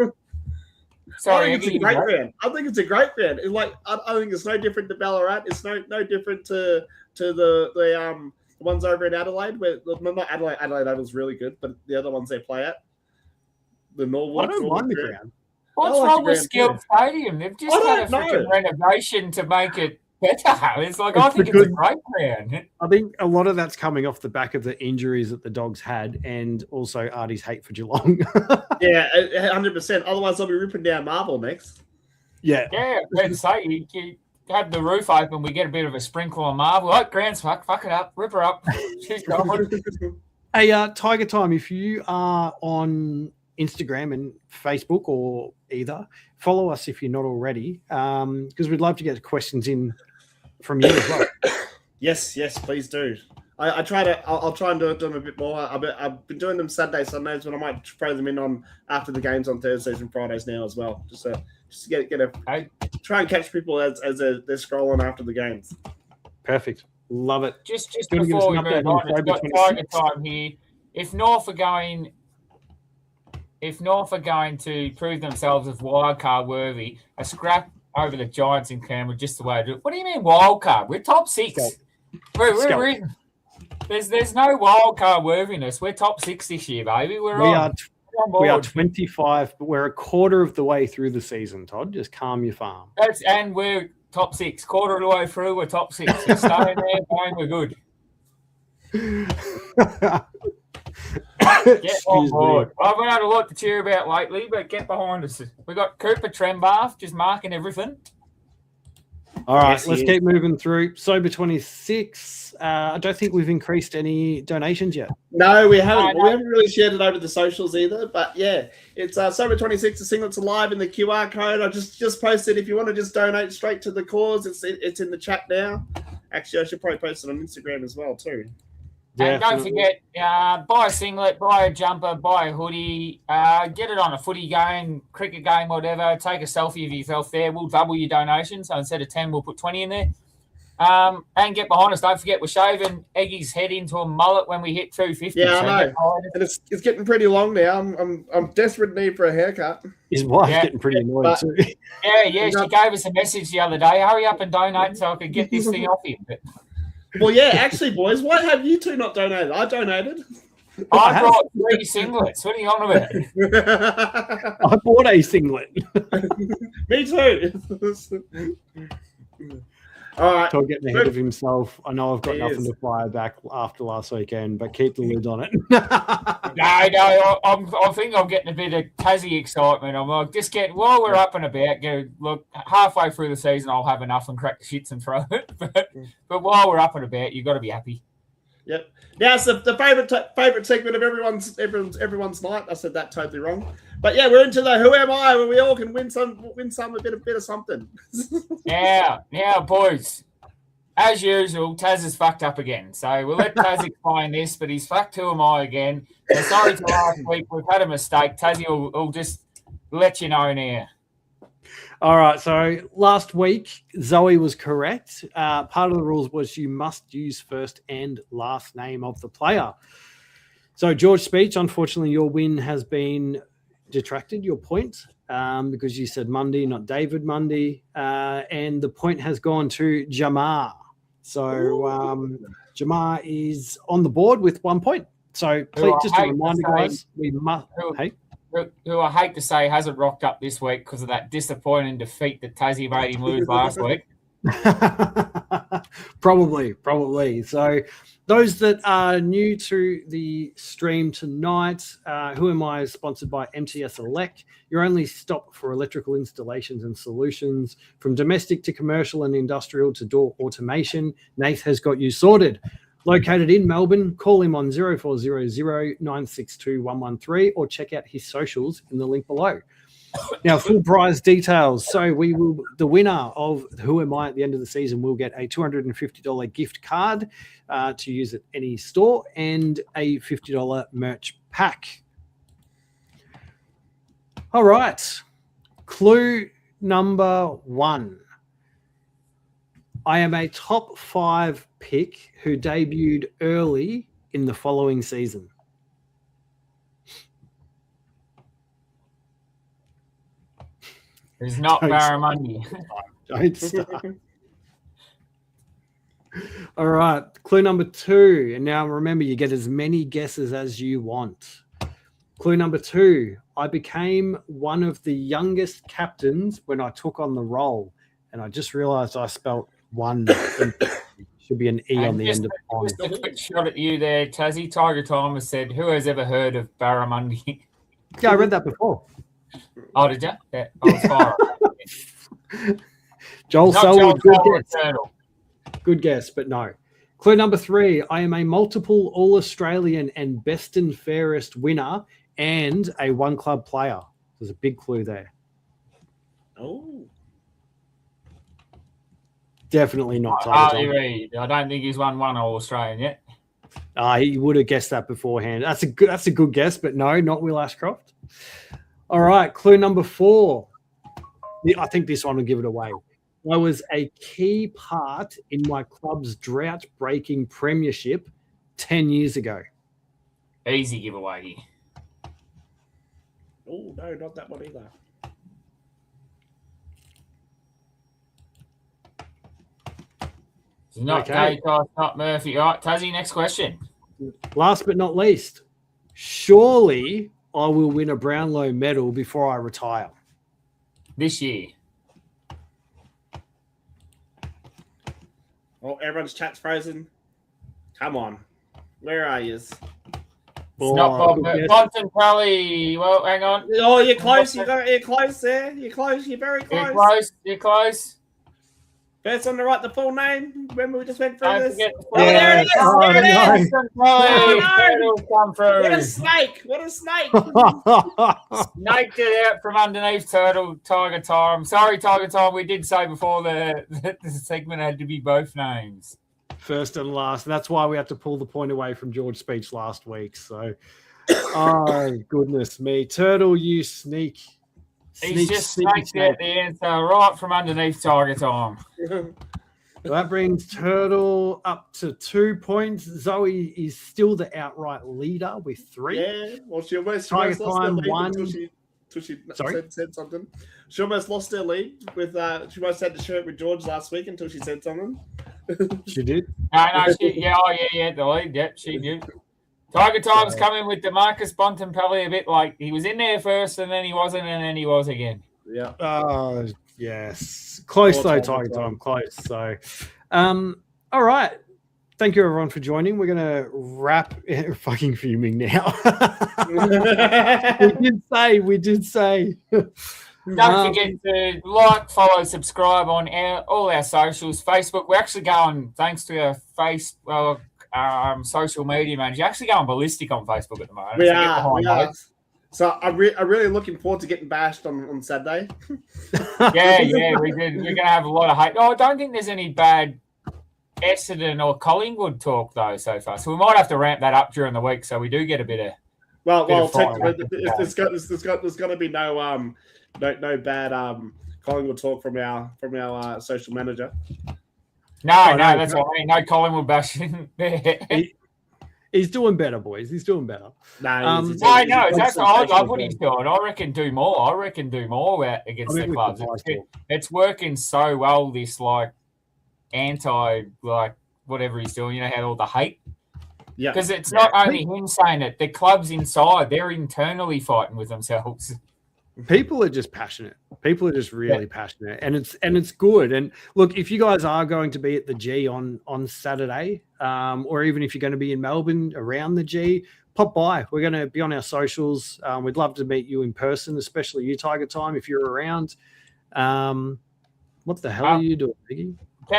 it's a great ground. I think it's a great ground. I think it's no different to Ballarat. It's no different to the ones over in Adelaide. Where not Adelaide. Adelaide Oval's really good, but the other ones they play at. The Norwood. I don't mind the ground. What's wrong with Skilled Stadium? They've just had a freaking renovation to make it better. It's like, I think it's a great ground. I think a lot of that's coming off the back of the injuries that the Dogs had and also Artie's hate for Geelong. Yeah, 100%. Otherwise, I'll be ripping down Marvel next. Yeah. Yeah, let's say you have the roof open, we get a bit of a sprinkle on Marvel. Oh, ground's fuck it up, rip her up. She's gone. Hey, Tiger Time, if you are on Instagram and Facebook or either, follow us if you're not already, because we'd love to get questions in from you as well. Yes, please do. I'll try and do them a bit more. I've been doing them Saturday, Sundays, but I might throw them in on after the games on Thursdays and Fridays now as well. Just to try and catch people as they're scrolling after the games. Perfect. Love it. Just before we move on, it's got Tiger time here. If North are going to prove themselves as wildcard worthy, a scrap over the Giants in Canberra just the way to do it. What do you mean wildcard? We're top 6. There's no wildcard worthiness. We're top 6 this year, baby. We are 25, but we're a quarter of the way through the season, Todd. Just calm your farm. And we're top 6. Quarter of the way through, we're top 6. We're staying there, fine, we're good. Get on board. I haven't had a lot to cheer about lately, but get behind us. We got Cooper Trembath just marking everything. All right, let's keep moving through. Sober 26. I don't think we've increased any donations yet. No, we haven't. No. We haven't really shared it over the socials either. But yeah, it's Sober 26. The singlets are live in the QR code. I just posted. If you want to just donate straight to the cause, it's in the chat now. Actually, I should probably post it on Instagram as well too. And don't forget, buy a singlet, buy a jumper, buy a hoodie, get it on a footy game, cricket game, whatever. Take a selfie of yourself there. We'll double your donation. So instead of 10, we'll put 20 in there. And get behind us. Don't forget, we're shaving Eggy's head into a mullet when we hit 250. Yeah, I know. And it's getting pretty long now. I'm desperate need for a haircut. His wife's getting pretty annoyed too. Yeah. She gave us a message the other day. Hurry up and donate so I could get this thing off him. Well, yeah, actually, boys, why have you two not donated? I donated. I brought 3 singlets. What are you on about? I bought a singlet. Me too. All right. Todd getting ahead of himself. I know I've got nothing to fire back after last weekend, but keep the lid on it. No, I think I'm getting a bit of Tassie excitement. I'm like, just while we're up and about, look, halfway through the season, I'll have enough and crack the shits and throw it. But while we're up and about, you've got to be happy. Yep. Now it's the favorite segment of everyone's night. I said that totally wrong. But yeah, we're into the Who Am I, where we all can win a bit of something. Now, boys, as usual, Taz is fucked up again. So we'll let Taz explain this, but he's fucked Who Am I again. So sorry for last week. We've had a mistake. Tazzy will just let you know now. All right, so last week, Zoe was correct. Part of the rules was you must use first and last name of the player. So George Speech, unfortunately, your win has been detracted, your point, because you said Mundy, not David Mundy. And the point has gone to Jamar. So Jamar is on the board with 1 point. So please, just a reminder, guys, we must... Who I hate to say hasn't rocked up this week because of that disappointing defeat that Tassie made him lose last week. Probably. So those that are new to the stream tonight, Who Am I is sponsored by MTS Elec, your only stop for electrical installations and solutions, from domestic to commercial and industrial to door automation. Nath has got you sorted. Located in Melbourne, call him on 0400 962 113 or check out his socials in the link below. Now, full prize details. So the winner of Who Am I at the end of the season will get a $250 gift card to use at any store and a $50 merch pack. All right. Clue number 1. I am a top 5 pick who debuted early in the following season. It's not Barramundi. Don't start. All right. Clue number 2. And now remember, you get as many guesses as you want. Clue number 2. I became one of the youngest captains when I took on the role. And I just realized I spelt one. Should be an E and on the end of the line. Just a quick shot at you there, Tassie. Tiger Thomas said, who has ever heard of Barramundi? Yeah, I read that before. Oh, did you? Yeah, I was far. Joel Selwood, good guess. Good guess, but no. Clue number 3. I am a multiple All-Australian and best and fairest winner and a one-club player. There's a big clue there. Oh. Definitely not Harley Tiger Tom. Reid. I don't think he's won one All-Australian yet. He would have guessed that beforehand. That's a good guess, but no, not Will Ashcroft. All right, clue number 4. I think this one will give it away. I was a key part in my club's drought-breaking premiership 10 years ago. Easy giveaway. Oh, no, not that one either. It's not Okay. Gatos, not Murphy. All right, Tassie, next question. Last but not least, surely I will win a Brownlow medal before I retire. This year. Oh, everyone's chat's frozen. Come on. Where are you? It's not Bob. Bonton Pelly. Well, hang on. Oh, you're close. You're close there. You're close. You're very close. You're close. You're close. First one to write the full name. Remember we just went through Don't this? forget the Oh, there it is. Oh, There it is. Bonton Pelly. Oh, no. Turtles come through. What a snake. What a snake. Snaked it out from underneath Tiger Time. Sorry, Tiger Time. We did say before the segment had to be both names. First and last. That's why we had to pull the point away from George's speech last week. So, oh, goodness me. Turtle, you sneak. He's just snaked out the answer right from underneath Tiger Time. That brings Turtle up to 2 points. Zoe is still the outright leader with 3. Yeah, well, she almost Tiger lost her Time lead won. until she Sorry? said something. She almost lost her lead with. She almost had to share it with George last week until she said something. She did. No, the lead. Yep, she did. Tiger Time's coming with DeMarcus Bontempelli a bit like he was in there first and then he wasn't and then he was again. Yeah. Oh, yes. Close though, Tiger Time. Close. So, all right. Thank you, everyone, for joining. We're going to wrap. Fucking fuming now. We did say. Don't forget to like, follow, subscribe on all our socials. Facebook, we're actually going, thanks to our social media manager, actually going ballistic on Facebook at the moment. We are. So I'm really looking forward to getting bashed on Saturday. Yeah, we did. We're going to have a lot of hate. Oh, I don't think there's any bad Essendon or Collingwood talk, though, so far. So we might have to ramp that up during the week so we do get a bit of... Well, technically, there's going to be no bad Collingwood talk from our social manager. No, that's what I mean. No Collingwood bashing. He's doing better, boys. He's doing better. I love what he's doing. I reckon do more. against the clubs. It's working so well, this whatever he's doing, had all the hate. Yeah. Because it's not only him saying it, the clubs inside, they're internally fighting with themselves. People are just passionate. People are just really passionate, and it's good. And look, if you guys are going to be at the G on Saturday, or even if you're going to be in Melbourne around the G, pop by. We're going to be on our socials. We'd love to meet you in person, especially you, Tiger Time, if you're around. What the hell are you doing, Iggy?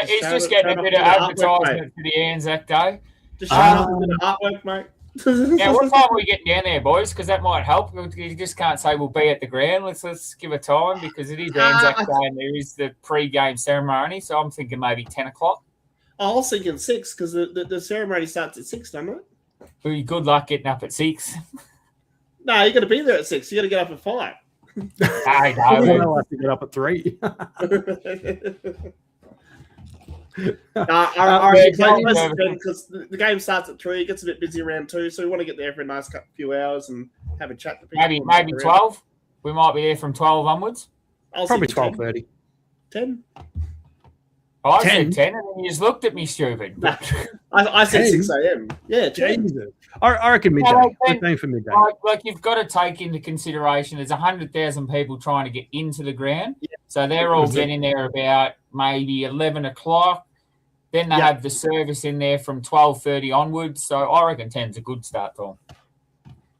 He's just getting a bit of advertisement for the Anzac Day. Just show us a bit of artwork, mate. Yeah, what time are we getting down there, boys? Because that might help. You just can't say we'll be at the ground. Let's give a time because it is Anzac Day and there is the pre-game ceremony. So I'm thinking maybe 10 o'clock. I was thinking 6 because the ceremony starts at 6, doesn't it? Well, good luck getting up at 6. No, you got to be there at 6. You got to get up at 5. I know. I have to get up at 3. Because the game starts at 3, it gets a bit busy around 2, so we want to get there for a nice few hours and have a chat to people. Maybe 12. We might be there from 12 onwards. Probably 12:30. 10. Oh, I said 10, and then you just looked at me stupid. I said 6 a.m. Yeah, 10. Jesus. I reckon midday. We're for midday. Like you've got to take into consideration there's 100,000 people trying to get into the ground. Yeah. So they're all getting there about maybe 11 o'clock. Then they have the service in there from 12:30 onwards. So I reckon 10's a good start time.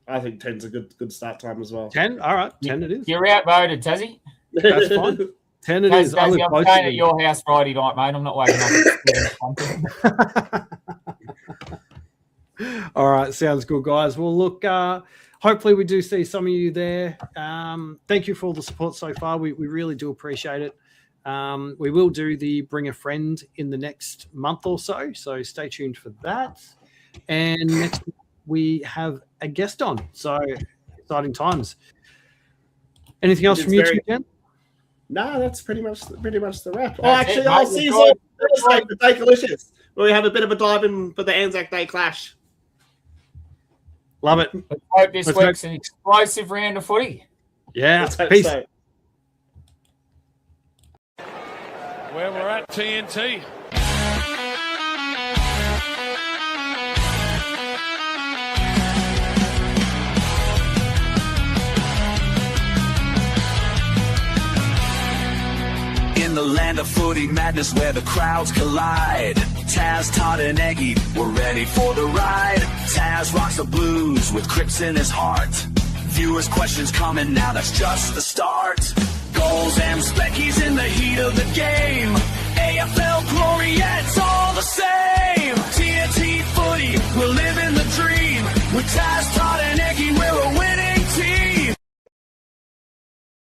I think 10's a good start time as well. 10? All right, 10 it is. You're outvoted, Tassie. That's fine. 10 it is. I'm staying at your house Friday night, mate. I'm not waking up. All right, sounds good, guys. Well, look, hopefully we do see some of you there. Thank you for all the support so far. We really do appreciate it. We will do the Bring a Friend in the next month or so stay tuned for that. And next week we have a guest on, so exciting times. Anything else from you, Ken? No, that's pretty much the wrap. That's I'll see you on Thursday for Day Delicious, where we have a bit of a dive in for the Anzac Day clash. Love it. Let's hope this week's an explosive round of footy. Yeah, Let's hope peace. so. Where we're at, TNT. In the land of footy madness where the crowds collide, Taz, Todd, and Egi were ready for the ride. Taz rocks the blues with Crips in his heart. Viewers' questions coming now, that's just the start. Goals and speckies in the heat of the game. AFL glory, yeah, it's all the same. TNT Footy, we're living the dream. With Taz, Todd, and Egi, we're